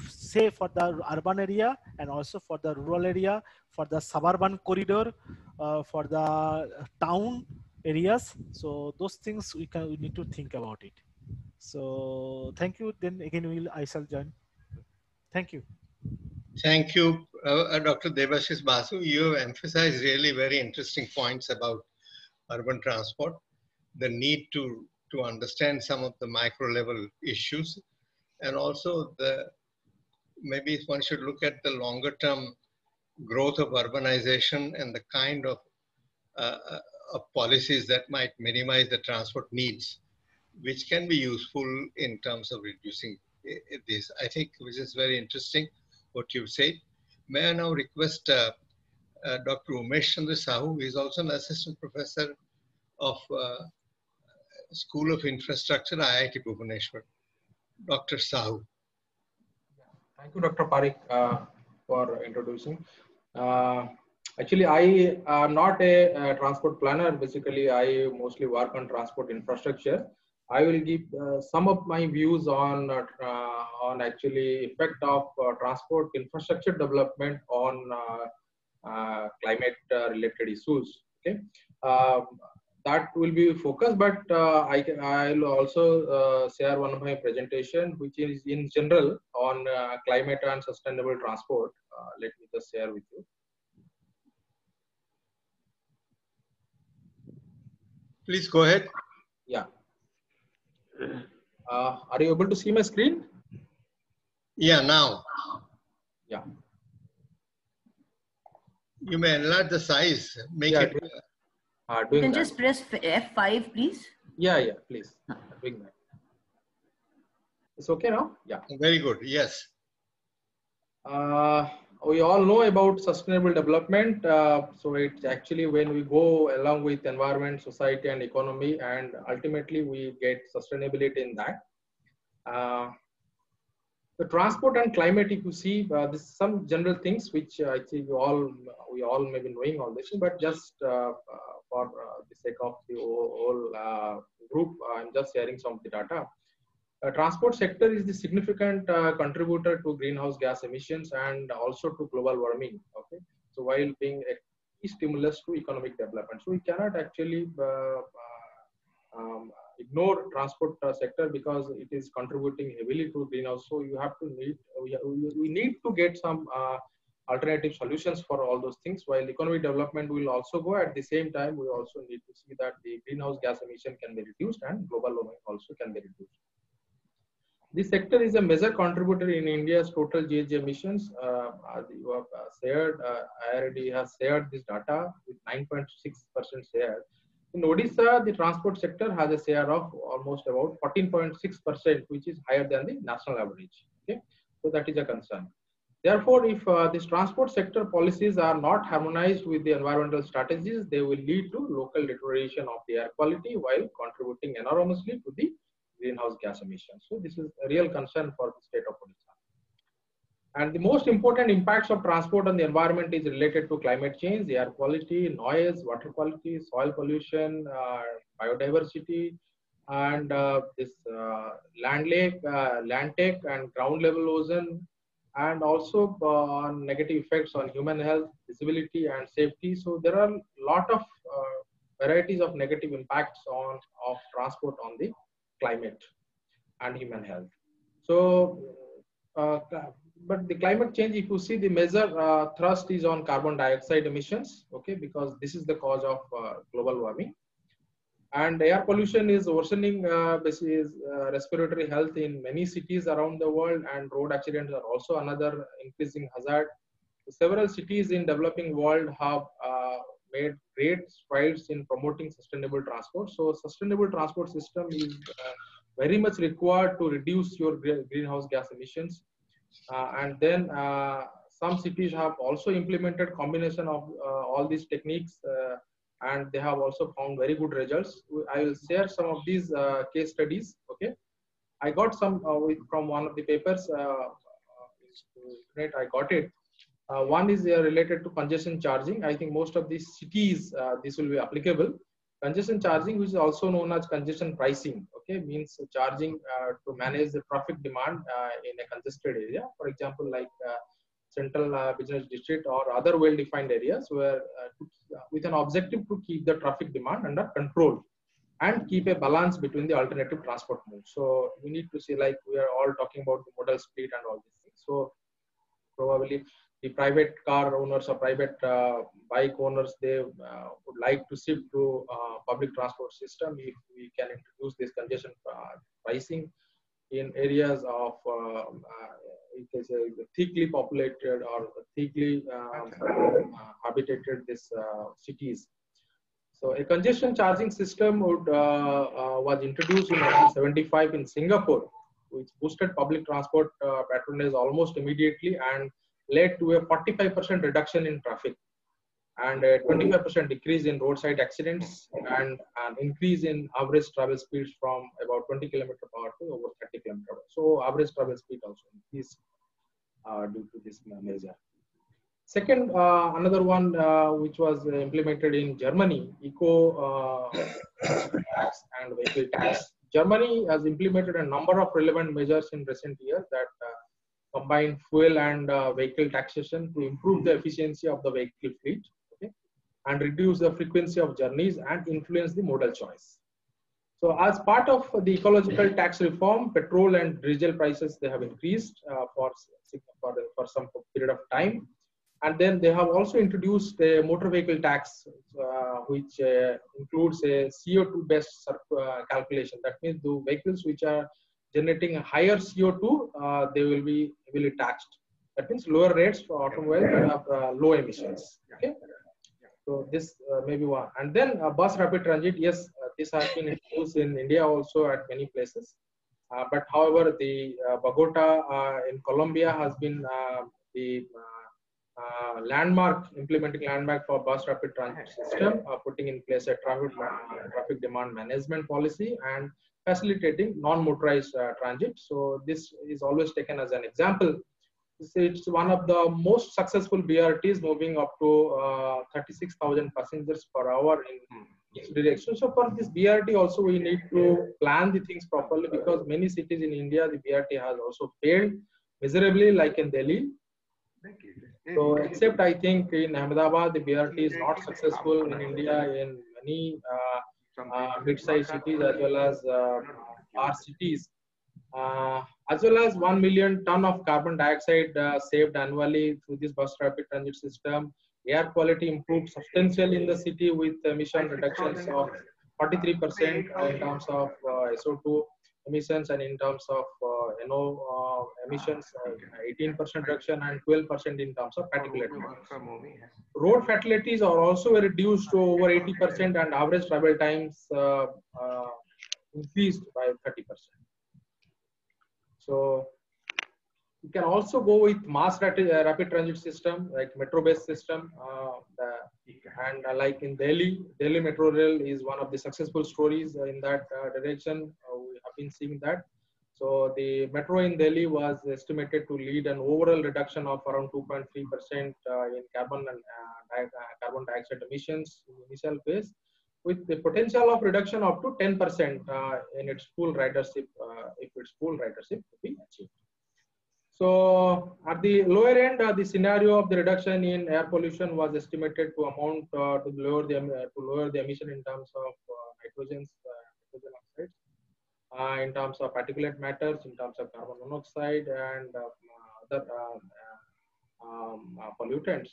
say for the urban area and also for the rural area, for the suburban corridor, for the town areas. So those things we need to think about it. So thank you. Then again, I shall join. Thank you. Thank you, Dr. Debashis Basu. You have emphasized really very interesting points about urban transport, the need to understand some of the micro level issues, and also maybe one should look at the longer term growth of urbanization and the kind of policies that might minimize the transport needs, which can be useful in terms of reducing this. I think, which is very interesting what you said. May I now request Dr. Umesh Chandra Sahu, who is also an assistant professor of School of Infrastructure, IIT Bhubaneswar. Dr. Sahu. Thank you, Dr. Parikh, for introducing. Actually, I am not a transport planner. Basically, I mostly work on transport infrastructure. I will give some of my views on actually effect of transport infrastructure development on climate related issues. Okay, that will be focused, but I'll also share one of my presentation, which is in general on climate and sustainable transport. Let me just share with you. Please go ahead. Yeah. Are you able to see my screen? Yeah, now. Yeah. You may enlarge the size, make Yeah, it. You can just press F5, please. Yeah, please. Doing that. It's okay now? Yeah. Very good. Yes. We all know about sustainable development. So it's actually when we go along with environment, society, and economy, and ultimately we get sustainability in that. The transport and climate, if you see, this is some general things which I think we all may be knowing all this, but just for the sake of the whole group, I'm just sharing some of the data. Transport sector is the significant contributor to greenhouse gas emissions and also to global warming. Okay, so while being a key stimulus to economic development, so we cannot actually ignore transport sector because it is contributing heavily to greenhouse. So you have to we need to get some alternative solutions for all those things. While economic development will also go, at the same time we also need to see that the greenhouse gas emission can be reduced and global warming also can be reduced. This sector is a major contributor in India's total GHG emissions. As you have shared, IRD has shared this data with 9.6% share. In Odisha, the transport sector has a share of almost about 14.6%, which is higher than the national average. Okay, so that is a concern. Therefore, if these transport sector policies are not harmonized with the environmental strategies, they will lead to local deterioration of the air quality while contributing enormously to the greenhouse gas emissions. So this is a real concern for the state of Odisha. And the most important impacts of transport on the environment is related to climate change, air quality, noise, water quality, soil pollution, biodiversity, and this land take and ground level ozone, and also negative effects on human health, visibility, and safety. So there are a lot of varieties of negative impacts of transport on the climate and human health. So, but the climate change, if you see, the major thrust is on carbon dioxide emissions, okay, because this is the cause of global warming. And air pollution is worsening respiratory health in many cities around the world, and road accidents are also another increasing hazard. Several cities in developing world have made great strides in promoting sustainable transport. So sustainable transport system is very much required to reduce your greenhouse gas emissions. And then some cities have also implemented combination of all these techniques, and they have also found very good results. I will share some of these case studies. Okay, I got some from one of the papers. I got it. One is related to congestion charging. I think most of these cities this will be applicable. Congestion charging, which is also known as congestion pricing, okay, means charging to manage the traffic demand in a congested area. For example, like central business district or other well-defined areas where with an objective to keep the traffic demand under control and keep a balance between the alternative transport modes. So we need to see, like we are all talking about the modal split and all these things. So probably the private car owners or private bike owners, they would like to shift to public transport system if we can introduce this congestion pricing in areas of it is a thickly populated or thickly habitated this cities. So a congestion charging system would was introduced in 1975 in Singapore, which boosted public transport patronage almost immediately and led to a 45% reduction in traffic and a 25% decrease in roadside accidents and an increase in average travel speeds from about 20 km/h to over 30 km/h. So average travel speed also increased due to this measure. Second, another one which was implemented in Germany, eco tax and vehicle tax. Germany has implemented a number of relevant measures in recent years that combine fuel and vehicle taxation to improve the efficiency of the vehicle fleet, okay, and reduce the frequency of journeys and influence the modal choice. So as part of the ecological tax reform, petrol and diesel prices, they have increased for some period of time. And then they have also introduced a motor vehicle tax, which includes a CO2 based calculation. That means the vehicles which are generating a higher CO2, they will be heavily taxed. That means lower rates for automobiles that have low emissions. Okay, so this may be one. And then bus rapid transit. Yes, this has been introduced in India also at many places. But however, the Bogota in Colombia has been the implementing landmark for bus rapid transit system, putting in place a traffic demand management policy and facilitating non-motorized transit. So this is always taken as an example. It's one of the most successful BRTs, moving up to 36,000 passengers per hour in each direction. So for this BRT also we need to plan the things properly, because many cities in India, the BRT has also failed miserably, like in Delhi. So except I think in Ahmedabad, the BRT is not successful in India in many mid-sized cities as well as our cities. As well as 1 million ton of carbon dioxide saved annually through this bus rapid transit system. Air quality improved substantially in the city with emission reductions of 43% in terms of SO2 emissions, and in terms of NO emissions, 18% reduction and 12% in terms of particulate matter. Road fatalities are also reduced to over 80%, and average travel times increased by 30%. So You can also go with mass rapid transit system, like metro-based system. Like in Delhi Metro Rail is one of the successful stories in that direction. We have been seeing that. So the metro in Delhi was estimated to lead an overall reduction of around 2.3% in carbon dioxide emissions in the initial phase, with the potential of reduction up to 10% in its full ridership, if its full ridership to be achieved. So at the lower end, the scenario of the reduction in air pollution was estimated to amount to lower the emission in terms of nitrogen oxides, in terms of particulate matters, in terms of carbon monoxide and other pollutants.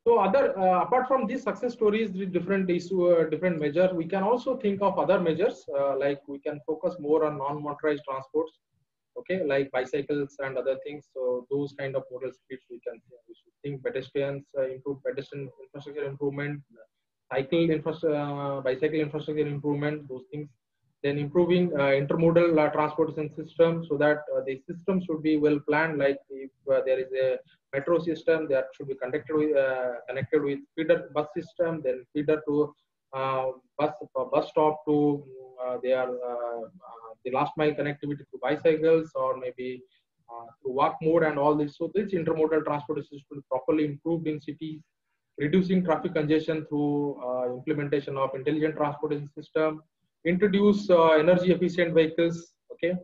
So apart from these success stories with different different measures, we can also think of other measures, like we can focus more on non-motorized transports, okay, like bicycles and other things. So those kind of modal speeds we should think pedestrians, improve pedestrian infrastructure improvement, bicycle infrastructure improvement, those things. Then improving intermodal transportation system, so that the system should be well planned. Like if there is a metro system, that should be connected with feeder bus system, then feeder to bus stop to the last mile connectivity to bicycles, or maybe to walk mode and all this. So this intermodal transportation should be properly improved in cities, reducing traffic congestion through implementation of intelligent transportation system, introduce energy efficient vehicles, okay,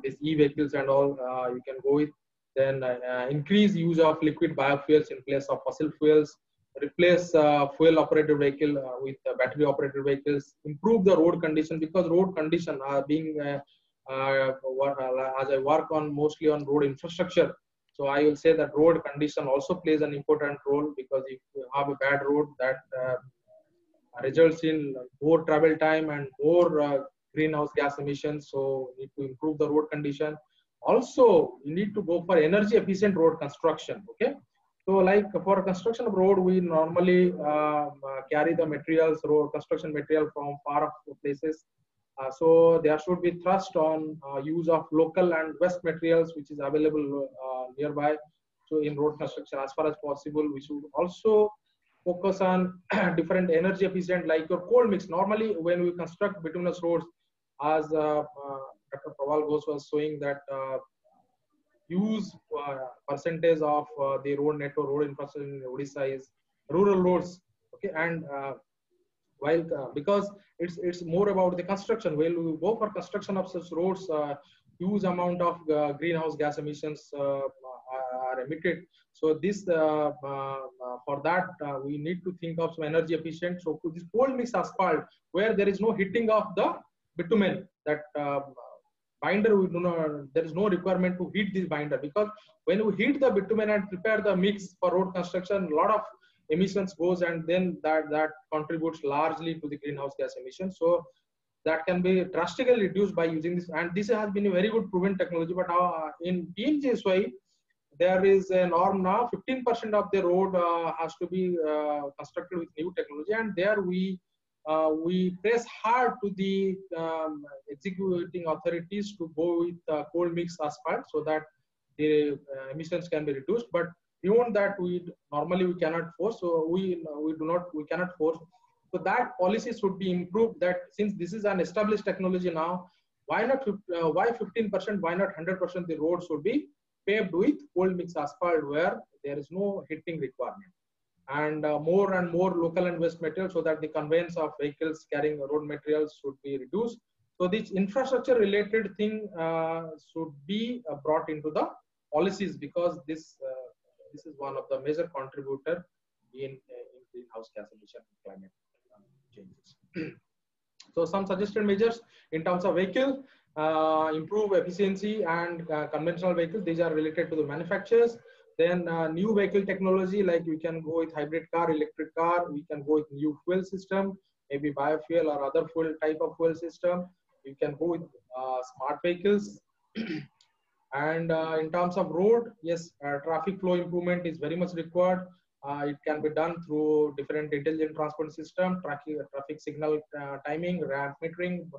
these e-vehicles and all you can go with. Then increase use of liquid biofuels in place of fossil fuels, replace fuel operated vehicle with battery operated vehicles, improve the road condition, because road condition are being as I work on mostly on road infrastructure. So I will say that road condition also plays an important role, because if you have a bad road, that results in more travel time and more greenhouse gas emissions. So we need to improve the road condition. Also, you need to go for energy efficient road construction. Okay, so like for construction of road, we normally carry the materials, road construction material from far off places. So there should be thrust on use of local and waste materials which is available nearby. So in road construction, as far as possible, we should also focus on different energy efficient, like your coal mix. Normally, when we construct bituminous roads, as Dr. Prawal Ghosh was showing, that use percentage of the road network, road infrastructure in Odisha is rural roads. Okay, and while because it's more about the construction. When we go for construction of such roads, huge amount of greenhouse gas emissions are emitted. So this for that we need to think of some energy efficient. So this coal mix asphalt, where there is no hitting of the bitumen, that binder, we do not, there is no requirement to heat this binder, because when we heat the bitumen and prepare the mix for road construction, a lot of emissions goes, and then that contributes largely to the greenhouse gas emissions. So that can be drastically reduced by using this, and this has been a very good proven technology. But in PMGSY, there is a norm now, 15% of the road has to be constructed with new technology, and there we press hard to the executing authorities to go with coal mix asphalt, so that the emissions can be reduced. But beyond that, we cannot force. So we cannot force. So that policy should be improved. That since this is an established technology now, why 15%? Why not 100%? The road should be paved with coal mix asphalt, where there is no hitting requirement, and more local and waste material, so that the conveyance of vehicles carrying road materials should be reduced. So this infrastructure related thing should be brought into the policies, because this is one of the major contributor in greenhouse gas emission and climate changes. So some suggested measures in terms of vehicle, improve efficiency and conventional vehicles. These are related to the manufacturers. Then new vehicle technology, like we can go with hybrid car, electric car. We can go with new fuel system, maybe biofuel or other fuel type of fuel system. You can go with smart vehicles. And in terms of road, yes, traffic flow improvement is very much required. It can be done through different intelligent transport system, traffic signal timing, ramp metering,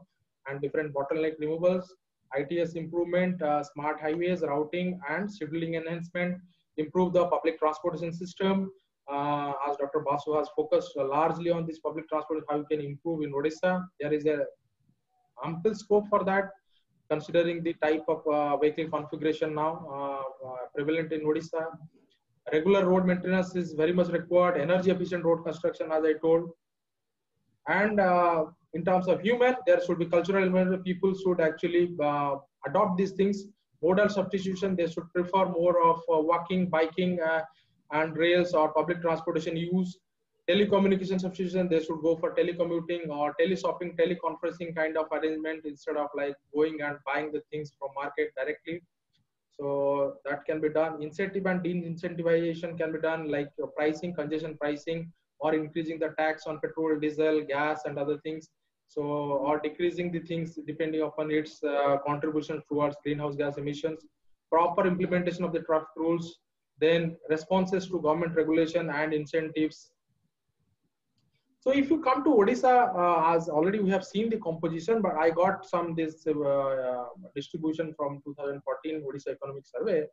and different bottleneck removals. ITS improvement, smart highways, routing and scheduling enhancement, improve the public transportation system. As Dr. Basu has focused largely on this public transport, how you can improve in Odisha. There is a ample scope for that, considering the type of vehicle configuration now prevalent in Odisha. Regular road maintenance is very much required. Energy efficient road construction, as I told. And in terms of human, there should be cultural element. People should actually adopt these things. Modal substitution, they should prefer more of walking, biking, and rails or public transportation use. Telecommunication substitution, they should go for telecommuting or teleshopping, teleconferencing kind of arrangement instead of like going and buying the things from market directly. So that can be done. Incentive and de-incentivization can be done, like pricing, congestion pricing, or increasing the tax on petrol, diesel, gas, and other things. So, or decreasing the things depending upon its contribution towards greenhouse gas emissions. Proper implementation of the traffic rules, then responses to government regulation and incentives. So if you come to Odisha, as already we have seen the composition, but I got some this distribution from 2014 Odisha Economic Survey.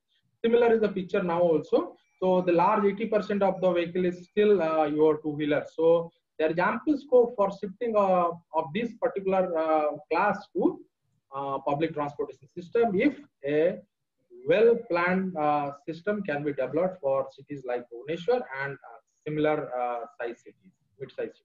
Similar is the picture now also. So the large 80% of the vehicle is still your two-wheeler. So there is ample scope for shifting of this particular class to public transportation system if a well-planned system can be developed for cities like Bhubaneswar and similar size cities, mid-size cities.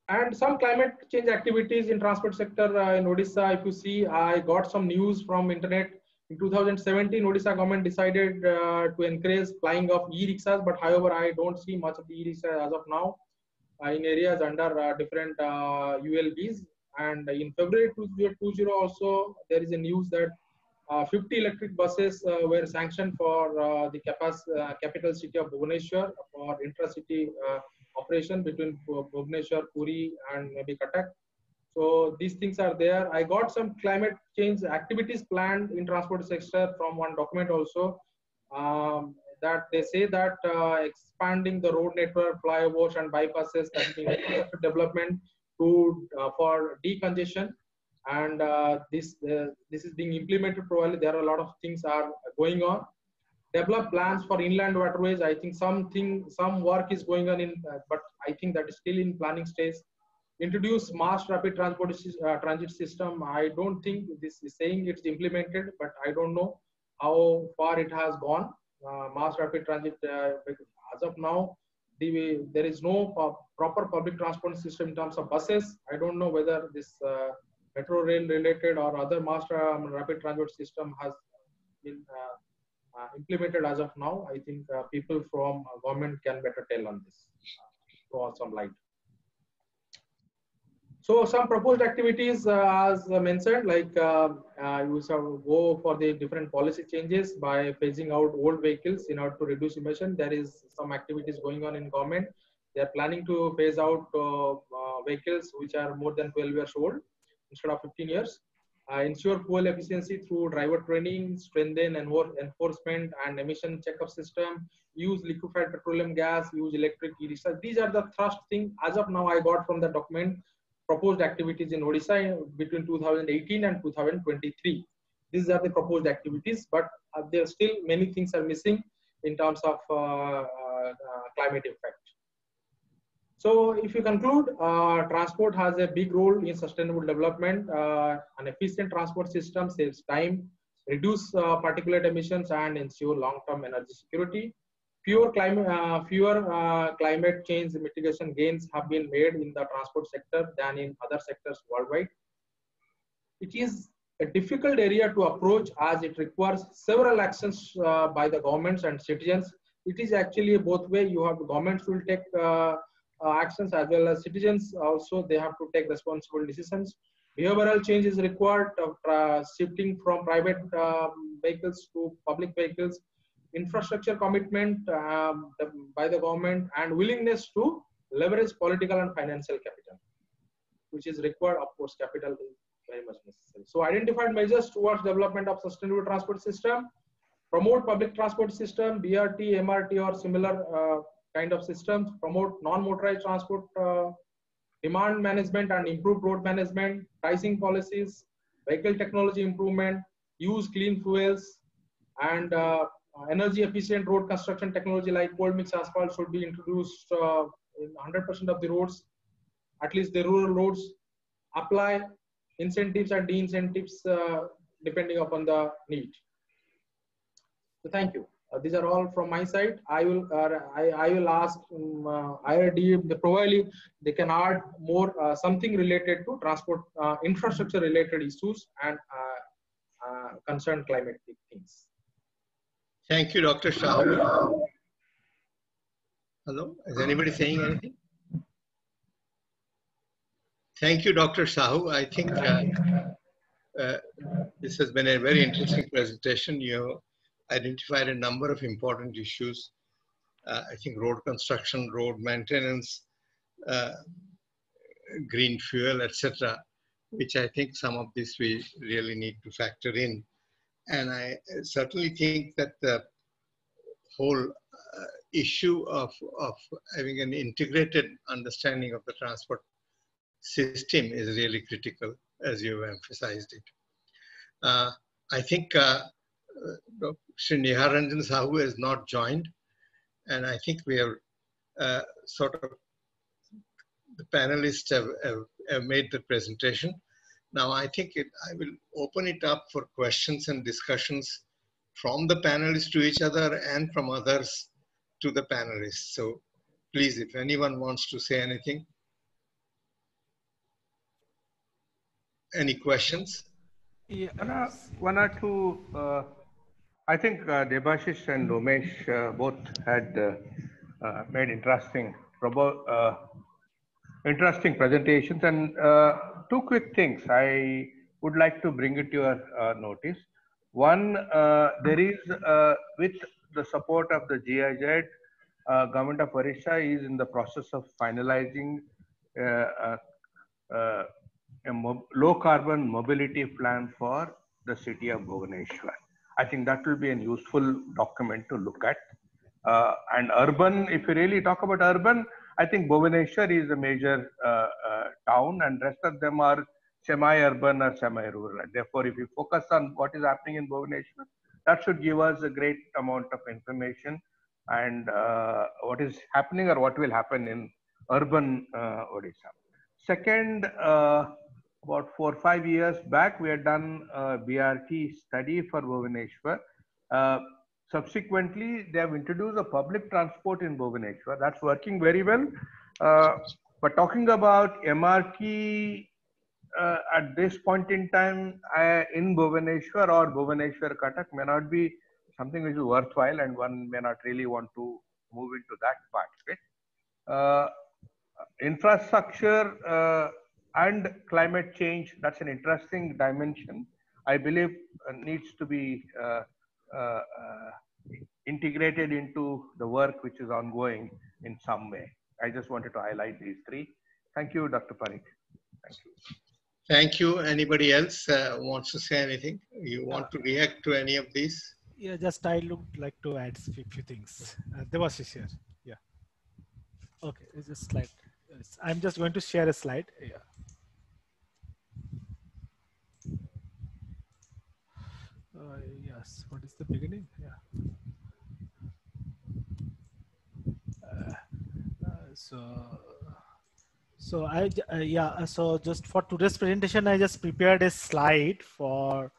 And some climate change activities in transport sector in Odisha. If you see, I got some news from internet. In 2017, Odisha government decided to encourage flying of e-rickshaws, but however, I don't see much of the e-rickshaws as of now in areas under different ULBs. And in February 2020 also, there is a news that 50 electric buses were sanctioned for the capital city of Bhubaneswar for intra-city operation between Bhubaneswar, Puri, and maybe Cuttack. So these things are there. I got some climate change activities planned in transport sector from one document also, that they say that expanding the road network, flyovers and bypasses, that means development to for decongestion, and this is being implemented. Probably there are a lot of things are going on. Develop plans for inland waterways. I think some work is going on in, but I think that is still in planning stage. Introduce mass rapid transit system. I don't think this is saying it's implemented, but I don't know how far it has gone. Mass rapid transit, as of now, there is no proper public transport system in terms of buses. I don't know whether this metro rail related or other mass rapid transit system has been implemented as of now. I think people from government can better tell on this, throw some light. So some proposed activities, as mentioned, like you shall go for the different policy changes by phasing out old vehicles in order to reduce emission. There is some activities going on in government. They are planning to phase out vehicles which are more than 12 years old instead of 15 years. Ensure fuel efficiency through driver training, strengthen enforcement and emission checkup system, use liquefied petroleum gas, use electric e-rickshaws. These are the thrust things as of now I got from the document. Proposed activities in Odisha between 2018 and 2023. These are the proposed activities, but there are still many things are missing in terms of climate impact. So if you conclude, transport has a big role in sustainable development. An efficient transport system saves time, reduce particulate emissions, and ensure long-term energy security. Fewer climate change mitigation gains have been made in the transport sector than in other sectors worldwide. It is a difficult area to approach as it requires several actions by the governments and citizens. It is actually both way. You have governments will take actions as well as citizens also. They have to take responsible decisions. Behavioral change is required of shifting from private vehicles to public vehicles. Infrastructure commitment by the government and willingness to leverage political and financial capital, which is required. Of course, capital is very much necessary. So identified measures towards development of sustainable transport system, promote public transport system, BRT, MRT or similar kind of systems, promote non-motorized transport, demand management and improve road management, pricing policies, vehicle technology improvement, use clean fuels, and energy efficient road construction technology like cold mix asphalt should be introduced in 100% of the roads, at least the rural roads. Apply incentives and de-incentives depending upon the need. So thank you. These are all from my side. I will ask IRD probably they can add more something related to transport infrastructure related issues and concerned climate things. Thank you, Dr. Sahu. Hello, is anybody saying anything? Thank you, Dr. Sahu. I think this has been a very interesting presentation. You identified a number of important issues. I think road construction, road maintenance, green fuel, etc., which I think some of this we really need to factor in. And I certainly think that the whole issue of having an integrated understanding of the transport system is really critical, as you emphasized it. I think Shri Niharanjan Sahu has not joined, and I think we have sort of, the panelists have made the presentation. Now I think I will open it up for questions and discussions from the panelists to each other and from others to the panelists. So please, if anyone wants to say anything. Any questions? Yeah, one or two. I think Debashish and Umesh both had made interesting presentations, and two quick things I would like to bring it to your notice. One, there is with the support of the GIZ, Government of Orissa is in the process of finalizing a low carbon mobility plan for the city of Bhubaneswar. I think that will be a useful document to look at. And urban, if you really talk about urban, I think Bhubaneswar is a major town, and rest of them are semi-urban or semi-rural. Therefore, if you focus on what is happening in Bhubaneswar, that should give us a great amount of information and what is happening or what will happen in urban Odisha. Second, about 4 or 5 years back, we had done a BRT study for Bhubaneswar. Subsequently, they have introduced a public transport in Bhubaneswar. That's working very well. But talking about MRT at this point in time in Bhubaneswar or Bhubaneswar Cuttack may not be something which is worthwhile, and one may not really want to move into that part of it. Infrastructure and climate change, that's an interesting dimension. I believe needs to be integrated into the work which is ongoing in some way. I just wanted to highlight these three. Thank you, Dr. Parikh. Thank you. Thank you. Anybody else wants to say anything? You want to react to any of these? Yeah, just I would like to add a few things. Debashish here. Yeah. Okay, it's a slide. I'm just going to share a slide. Yeah. Yes. What is the beginning? Yeah. So just for today's presentation, I just prepared a slide for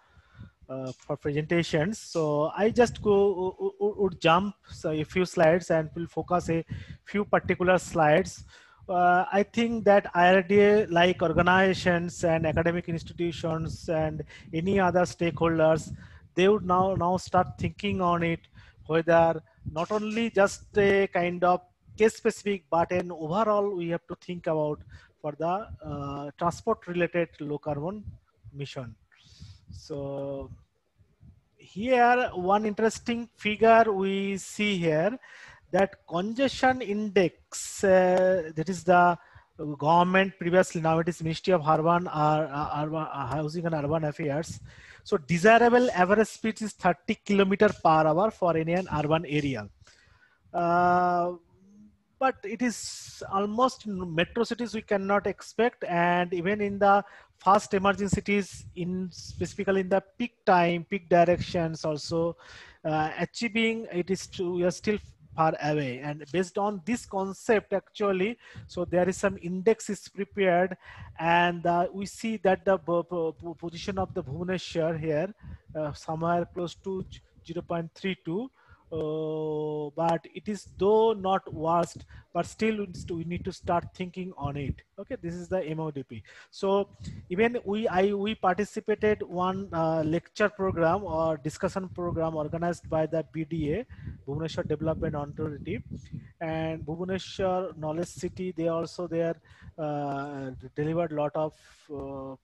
presentations. So I just would jump a few slides and will focus a few particular slides. I think that IRDA, like organizations and academic institutions and any other stakeholders, they would now start thinking on it, whether not only just a kind of case specific, but an overall we have to think about for the transport related low carbon mission. So here one interesting figure we see here, that congestion index, that is the government previously, now it is Ministry of Urban Housing and Urban Affairs. So desirable average speed is 30 km/h for any urban area. but it is almost in metro cities we cannot expect, and even in the fast emerging cities, in specifically in the peak time, peak directions also, achieving it is we are still far away. And based on this concept actually, so there is some index is prepared, and we see that the position of the Bhubaneswar here somewhere close to 0.32, but it is though not worst, but still we need to start thinking on it. Okay, this is the MODP. So even we participated one lecture program or discussion program organized by the BDA, Bhubaneswar Development Authority, and Bhubaneswar Knowledge City. They also there delivered a lot of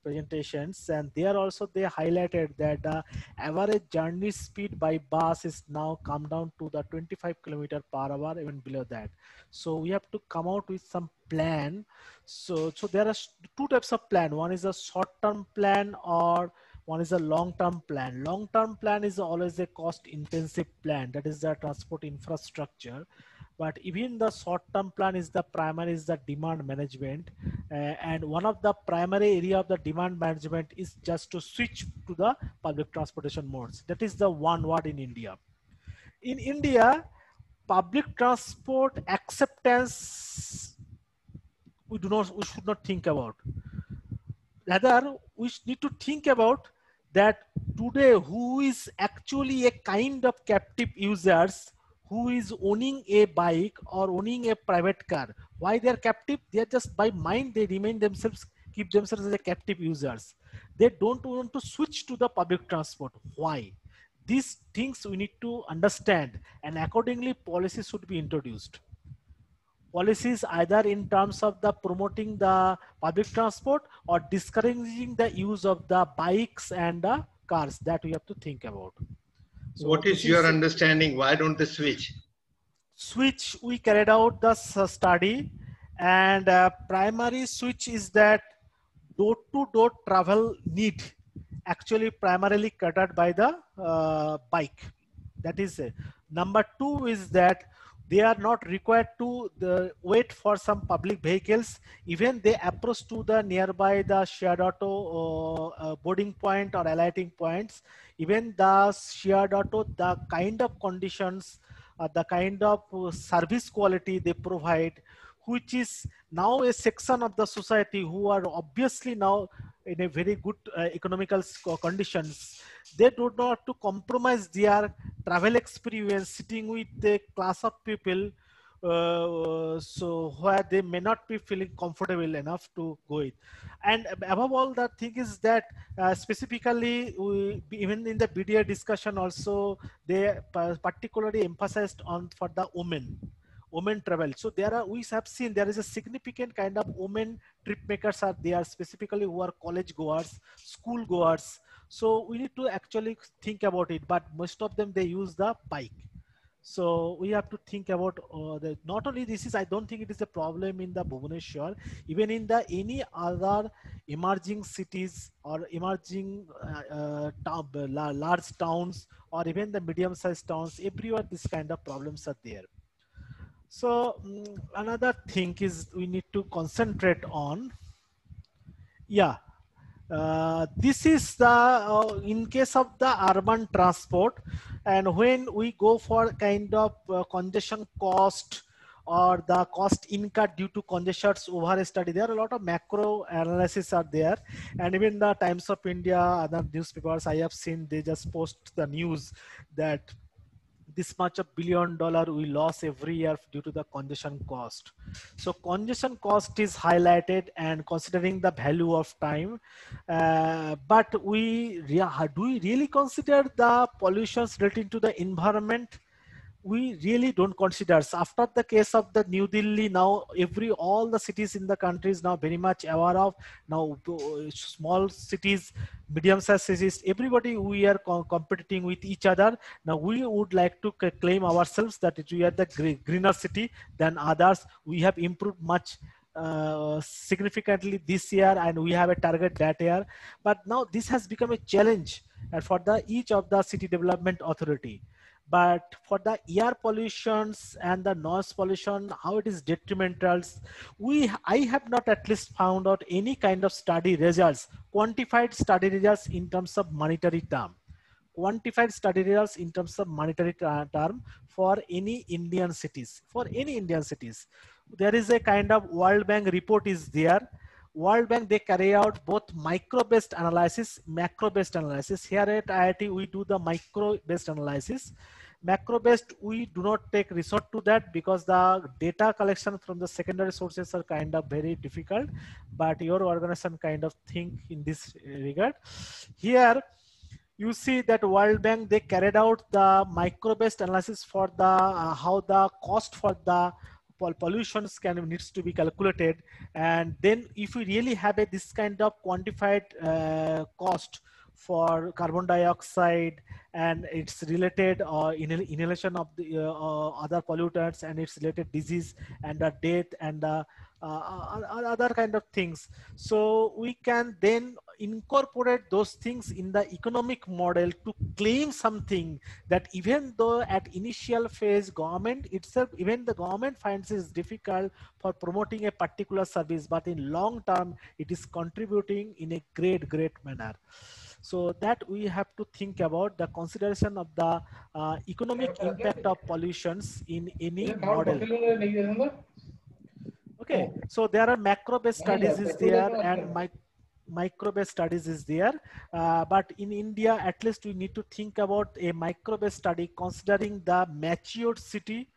presentations, and there also they highlighted that the average journey speed by bus is now come down to the 25 km/h, even below that. So we have to come out with some plan. So there are two types of plan. One is a short-term plan, or one is a long-term plan. Long-term plan is always a cost-intensive plan. That is the transport infrastructure. But even the short-term plan is the primary is the demand management, and one of the primary area of the demand management is just to switch to the public transportation modes. That is the one word in India. In India, public transport acceptance we should not think about. Rather, we need to think about that today who is actually a kind of captive users who is owning a bike or owning a private car. Why they are captive? They are just by mind, they remain themselves, keep themselves as a captive users. They don't want to switch to the public transport. Why? These things we need to understand, and accordingly policies should be introduced. Policies either in terms of the promoting the public transport or discouraging the use of the bikes and the cars, that we have to think about. So what is your understanding? Why don't they switch? Switch, we carried out the study, and primary switch is that door-to-door travel need actually primarily catered by the bike. That is it. Number two is that they are not required to wait for some public vehicles. Even they approach to the nearby the shared auto boarding point or alighting points. Even the shared auto, the kind of conditions, the kind of service quality they provide, which is now a section of the society who are obviously now in a very good economical conditions. They do not have to compromise their travel experience sitting with a class of people so where they may not be feeling comfortable enough to go it. And above all, the thing is that specifically even in the BDA discussion also, they particularly emphasized on for the women travel. So there are, we have seen there is a significant kind of women trip makers are there, specifically who are college goers, school goers. So we need to actually think about it, but most of them, they use the bike. So we have to think about not only this is, I don't think it is a problem in the Bhubaneswar, even in the any other emerging cities or emerging large towns or even the medium-sized towns, everywhere this kind of problems are there. So another thing is we need to concentrate on, this is the in case of the urban transport, and when we go for kind of congestion cost or the cost incurred due to congestions over study, there are a lot of macro analysis are there, and even the Times of India, other newspapers I have seen, they just post the news that this much $1 billion we lost every year due to the congestion cost. So congestion cost is highlighted, and considering the value of time, but do we really consider the pollutions relating to the environment? We really don't consider. So after the case of the New Delhi, now all the cities in the country is now very much aware of, now small cities, medium-sized cities, everybody, we are competing with each other. Now we would like to claim ourselves that we are the greener city than others. We have improved much significantly this year, and we have a target that year. But now this has become a challenge for each of the city development authority. But for the air pollutions and the noise pollution, how it is detrimental, I have not at least found out any kind of study results, quantified study results in terms of monetary term. Quantified study results in terms of monetary term for any Indian cities. For any Indian cities, there is a kind of World Bank report is there. World Bank, they carry out both micro-based analysis, macro-based analysis. Here at IIT, we do the micro-based analysis. Macro-based, we do not take resort to that because the data collection from the secondary sources are kind of very difficult, but your organization kind of think in this regard. Here, you see that World Bank, they carried out the micro-based analysis for the how the cost for the pollutions needs to be calculated, and then if we really have this kind of quantified cost for carbon dioxide and its related inhalation of the other pollutants and its related disease and the death and the other kind of things, so we can then incorporate those things in the economic model to claim something that even though at initial phase government itself, even the government finds it difficult for promoting a particular service, but in long term it is contributing in a great manner. So that we have to think about the consideration of the economic impact of pollutions in any model. Okay, so there are macro-based studies is there and micro-based studies is there, but in India, at least we need to think about a micro-based study considering the matured city.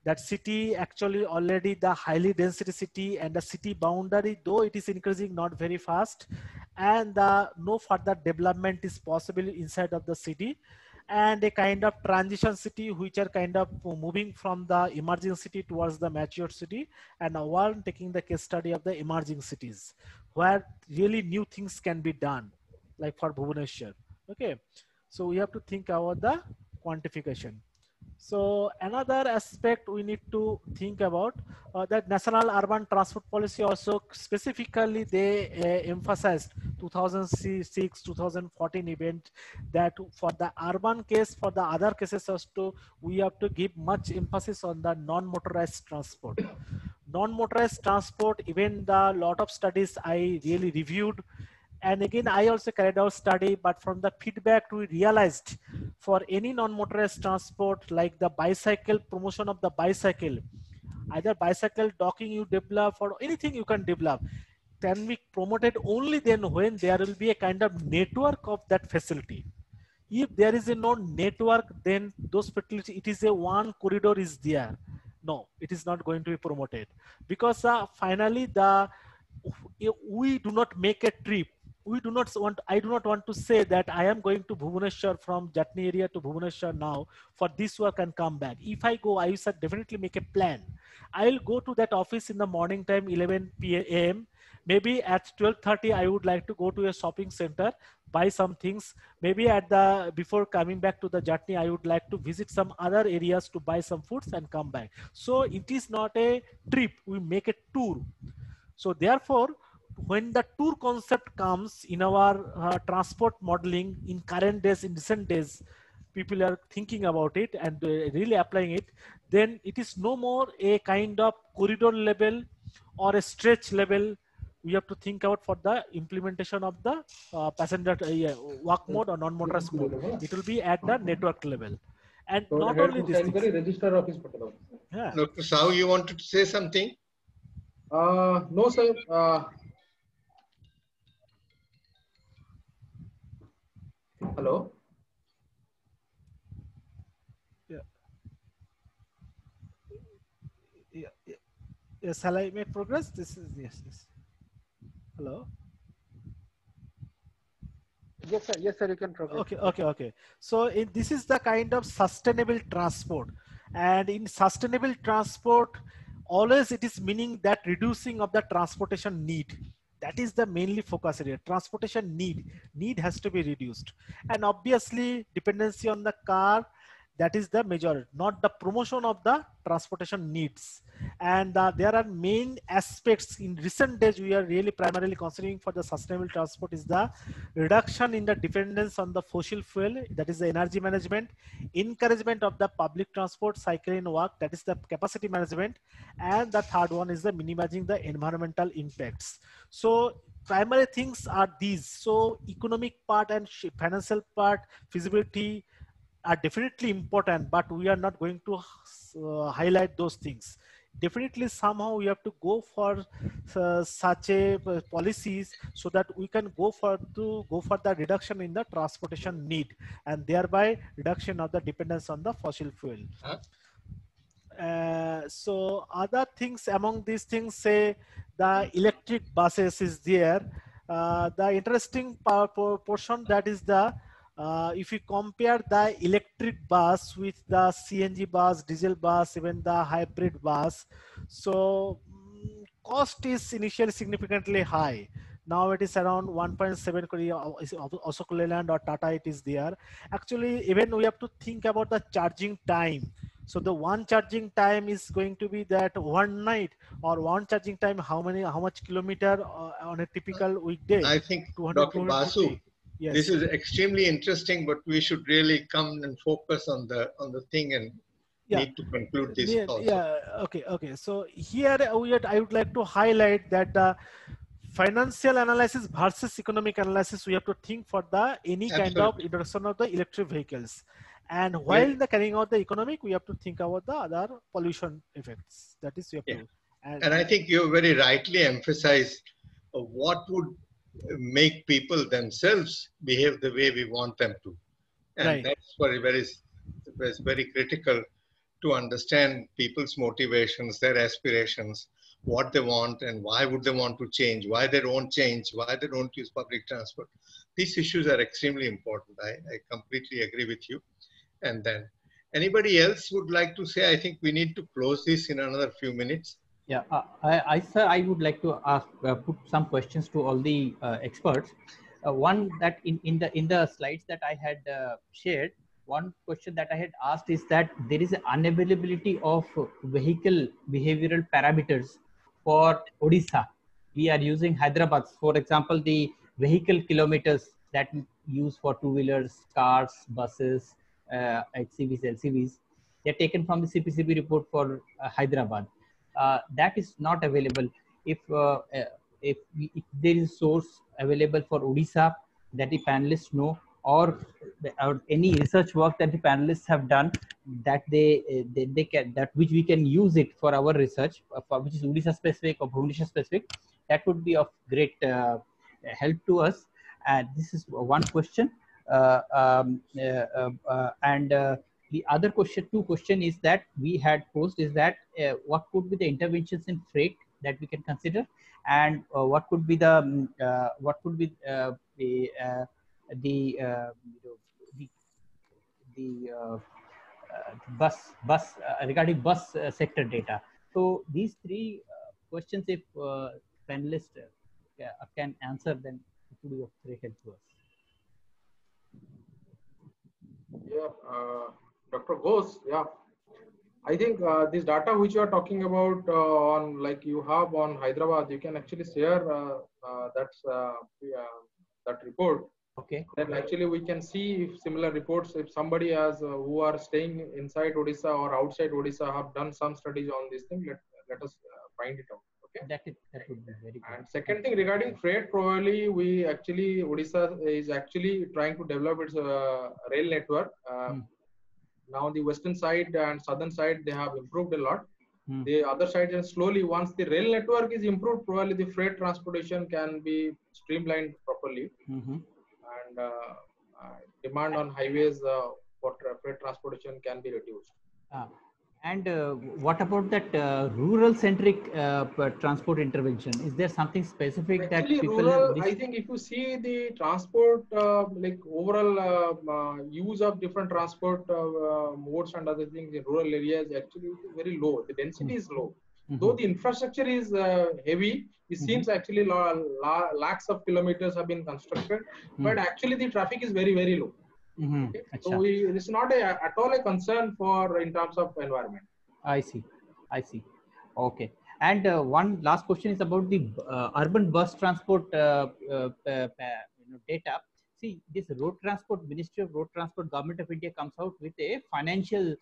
That city actually already the highly density city and the city boundary, though it is increasing not very fast, and no further development is possible inside of the city, and a kind of transition city which are kind of moving from the emerging city towards the mature city, and one taking the case study of the emerging cities where really new things can be done, like for Bhubaneswar. Okay, so we have to think about the quantification. So another aspect we need to think about that National Urban Transport Policy also specifically they emphasized 2006-2014 event that for the urban case, for the other cases also, we have to give much emphasis on the non-motorized transport. Non-motorized transport, even the lot of studies I really reviewed, and again, I also carried out study, but from the feedback we realized for any non-motorized transport, like the bicycle, promotion of the bicycle, either bicycle docking you develop or anything you can develop, can be promoted only then when there will be a kind of network of that facility. If there is a no network, then those facilities, it is a one corridor is there. No, it is not going to be promoted because finally we do not make a trip. We do not want, I do not want to say that I am going to Bhubaneswar from Jatni area to Bhubaneswar now for this work and come back. If I go, I should definitely make a plan. I will go to that office in the morning time, 11 p.m. Maybe at 12:30, I would like to go to a shopping center, buy some things. Maybe at the, before coming back to the Jatni, I would like to visit some other areas to buy some foods and come back. So it is not a trip, we make a tour. So therefore, when the tour concept comes in our transport modeling in current days, in recent days, people are thinking about it and really applying it, then it is no more a kind of corridor level or a stretch level. We have to think out for the implementation of the passenger walk mode or non-motorized mode. It will be at the network level. And so not only this register office. Yeah. Dr. Sahu, you wanted to say something? No, sir. Hello. Yes, shall I make progress? This is yes. Hello. Yes, sir. Yes, sir. You can progress. Okay. So this is the kind of sustainable transport, and in sustainable transport, always it is meaning that reducing of the transportation need. That is the mainly focus area. Transportation need has to be reduced, and obviously dependency on the car That is the major, not the promotion of the transportation needs. And there are main aspects in recent days we are really primarily considering for the sustainable transport is the reduction in the dependence on the fossil fuel, that is the energy management, encouragement of the public transport, cycle and walk, that is the capacity management, and the third one is the minimizing the environmental impacts. So primary things are these. So economic part and financial part, feasibility are definitely important, but we are not going to highlight those things. Definitely somehow we have to go for such a policies so that we can go for the reduction in the transportation need and thereby reduction of the dependence on the fossil fuel. So other things among these things, say the electric buses is there. The interesting portion, that is the if you compare the electric bus with the CNG bus, diesel bus, even the hybrid bus, so cost is initially significantly high. Now it is around 1.7 crore, Ashok Leyland or Tata it is there. Actually, even we have to think about the charging time. So the one charging time is going to be that one night, or one charging time, how much kilometer on a typical weekday? I think, 200, Dr. Basu, yes. This is extremely interesting, but we should really come and focus on the thing and need to conclude this also. Yeah, okay. So here I would like to highlight that financial analysis versus economic analysis, we have to think for the any kind of introduction of the electric vehicles. And while the carrying out the economic, we have to think about the other pollution effects. That is, we have to. And I think you very rightly emphasized what would make people themselves behave the way we want them to. And that's very critical to understand people's motivations, their aspirations, what they want and why would they want to change, why they don't change, why they don't use public transport. These issues are extremely important. I completely agree with you. And then anybody else would like to say, I think we need to close this in another few minutes. Yeah, sir, I would like to ask, put some questions to all the experts. One that in the slides that I had shared, one question that I had asked is that there is an unavailability of vehicle behavioral parameters for Odisha. We are using Hyderabad, for example, the vehicle kilometers that we use for two-wheelers, cars, buses, HCVs, LCVs. They are taken from the CPCB report for Hyderabad. That is not available. If there is a source available for Odisha that the panelists know, or any research work that the panelists have done that they can, that which we can use it for our research, which is Odisha specific or Bhubaneswar specific, that would be of great help to us. And this is one question. The other question, two question is that we had posed is that what could be the interventions in freight that we can consider, and what could be the bus regarding bus sector data. So these three questions, if panelists can answer, then it would be of great help to us. Yeah, Dr. Ghosh, yeah. I think this data which you are talking about on, like you have on Hyderabad, you can actually share that report. Okay. Then actually we can see if similar reports, if somebody has who are staying inside Odisha or outside Odisha have done some studies on this thing, let us find it out. Okay. That would be very good. And second thing regarding freight, probably Odisha is actually trying to develop its rail network. Now the western side and southern side, they have improved a lot. The other side, and slowly, once the rail network is improved, probably the freight transportation can be streamlined properly. And demand on highways for freight transportation can be reduced. And what about that rural-centric transport intervention? Is there something specific actually, that people rural, I think if you see the transport, like overall use of different transport modes and other things in rural areas, actually it is very low. The density is low. Though the infrastructure is heavy, it seems actually lakhs of kilometers have been constructed, but actually the traffic is very, very low. Okay? So it's not at all a concern for in terms of environment. I see. I see. Okay. And one last question is about the urban bus transport data. See, this road transport, Ministry of Road Transport, Government of India comes out with a financial,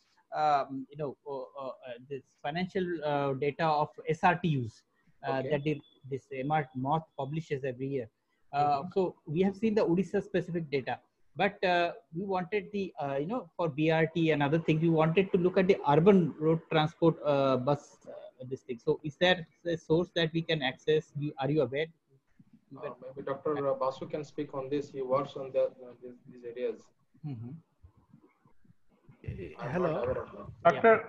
this financial data of SRTUs that this MoRTH publishes every year. So we have seen the Odisha specific data, but we wanted the for BRT and other things, we wanted to look at the urban road transport bus this thing. So is there a source that we can access? Are you aware? Maybe Dr. Basu can speak on this. He works on these areas. Hello, Dr.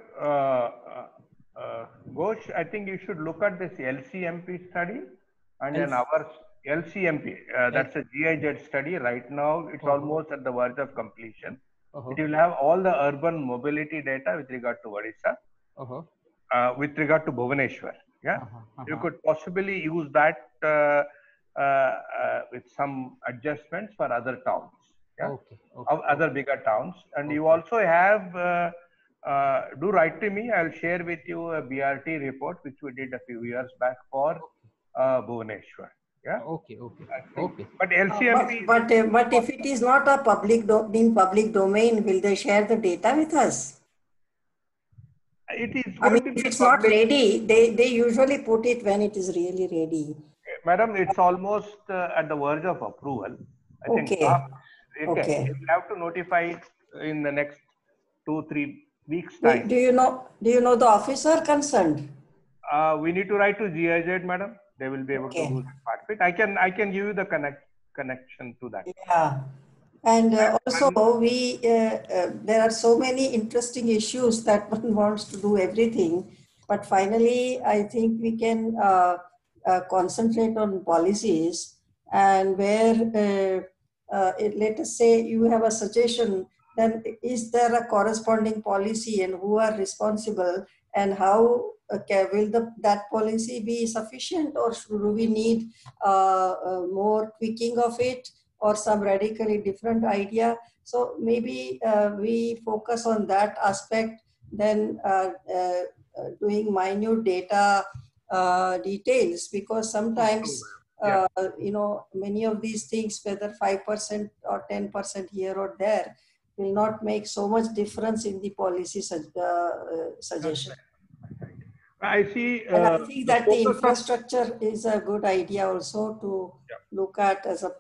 Ghosh, I think you should look at this LCMP study and then our LCMP. That's a GIZ study. Right now, it's almost at the verge of completion. It will have all the urban mobility data with regard to Odisha, with regard to Bhubaneswar. Yeah, you could possibly use that with some adjustments for other towns. Yeah, other bigger towns. And you also have, do write to me, I'll share with you a BRT report, which we did a few years back for Bhubaneswar. Yeah. Okay. But LCMP. But if it is not a public domain, will they share the data with us? It is. I mean, if it's not ready, they usually put it when it is really ready. Madam, it's almost at the verge of approval. I think. Okay. You have to notify it in the next 2-3 weeks time. Do you know the officer concerned? We need to write to GIZ, madam. They will be able to do that part of it. I can give you the connection to that. Yeah, and also there are so many interesting issues that one wants to do everything, but finally I think we can concentrate on policies, and where let us say you have a suggestion, then is there a corresponding policy and who are responsible, and how will that policy be sufficient, or do we need more tweaking of it or some radically different idea? So maybe we focus on that aspect, then doing minute data details, because sometimes many of these things, whether 5% or 10% here or there, will not make so much difference in the policy suggestion. I see. And I think that the infrastructure is a good idea also to look at as a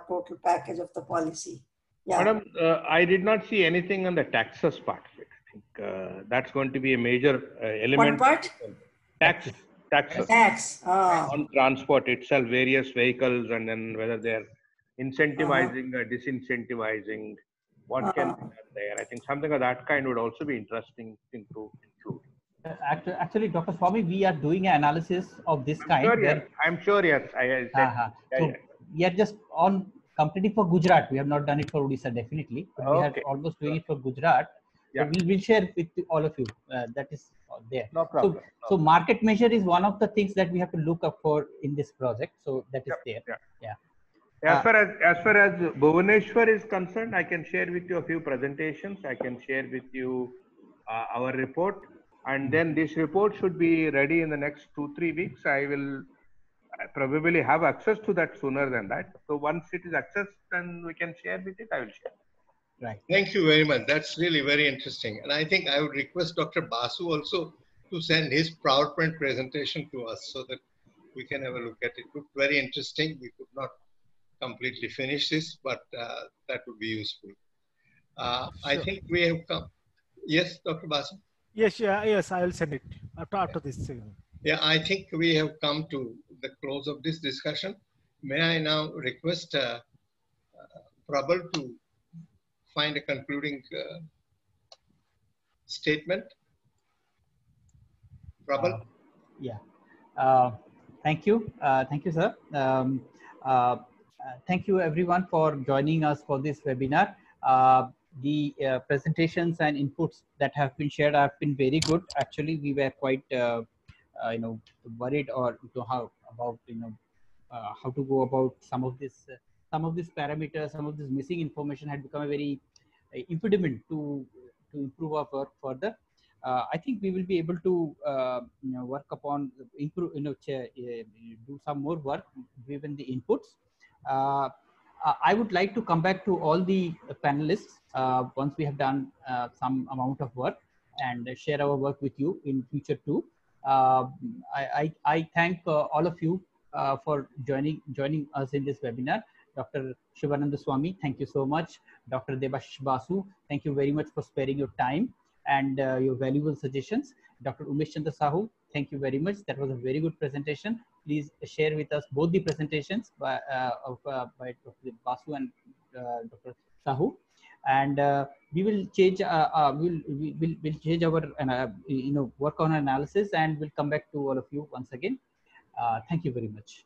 total package of the policy. Yeah. Madam, I did not see anything on the taxes part of it. I think that's going to be a major element. What part? Taxes. On transport itself, various vehicles, and then whether they're incentivizing or disincentivizing, what can be done there. I think something of that kind would also be interesting thing to include. Actually, Dr. Swami, we are doing an analysis of this kind. I'm sure, yes. We are just on completely for Gujarat. We have not done it for Odisha, definitely. But we are almost doing it for Gujarat. So we'll share with all of you. That is there. No problem. So market measure is one of the things that we have to look up for in this project. So that is there. Yeah. As far as Bhubaneswar is concerned, I can share with you a few presentations. I can share with you our report. And then this report should be ready in the next 2-3 weeks. I will probably have access to that sooner than that. So once it is accessed and we can share with it, I will share. Right. Thank you very much. That's really very interesting. And I think I would request Dr. Basu also to send his PowerPoint presentation to us so that we can have a look at it. It looked very interesting. We could not completely finish this, but that would be useful. Sure. I think we have come. Yes, Dr. Basu? Yes, I will send it after this. Yeah, I think we have come to the close of this discussion. May I now request Prabal to find a concluding statement? Prabal? Thank you. Thank you, sir. Thank you, everyone, for joining us for this webinar. The presentations and inputs that have been shared have been very good. Actually, we were quite, worried or how to go about some of this. some of these parameters, some of this missing information had become a very impediment to improve our work further. I think we will be able to work upon improve, do some more work given the inputs. I would like to come back to all the panelists once we have done some amount of work and share our work with you in future too. I thank all of you for joining us in this webinar. Dr. Shivananda Swami, thank you so much. Dr. Debashish Basu, thank you very much for sparing your time and your valuable suggestions. Dr. Umesh Chandra Sahu, thank you very much. That was a very good presentation. Please share with us both the presentations by Dr. Basu and Dr. Sahu. And we will change. We'll change our work on analysis, and we'll come back to all of you once again. Thank you very much.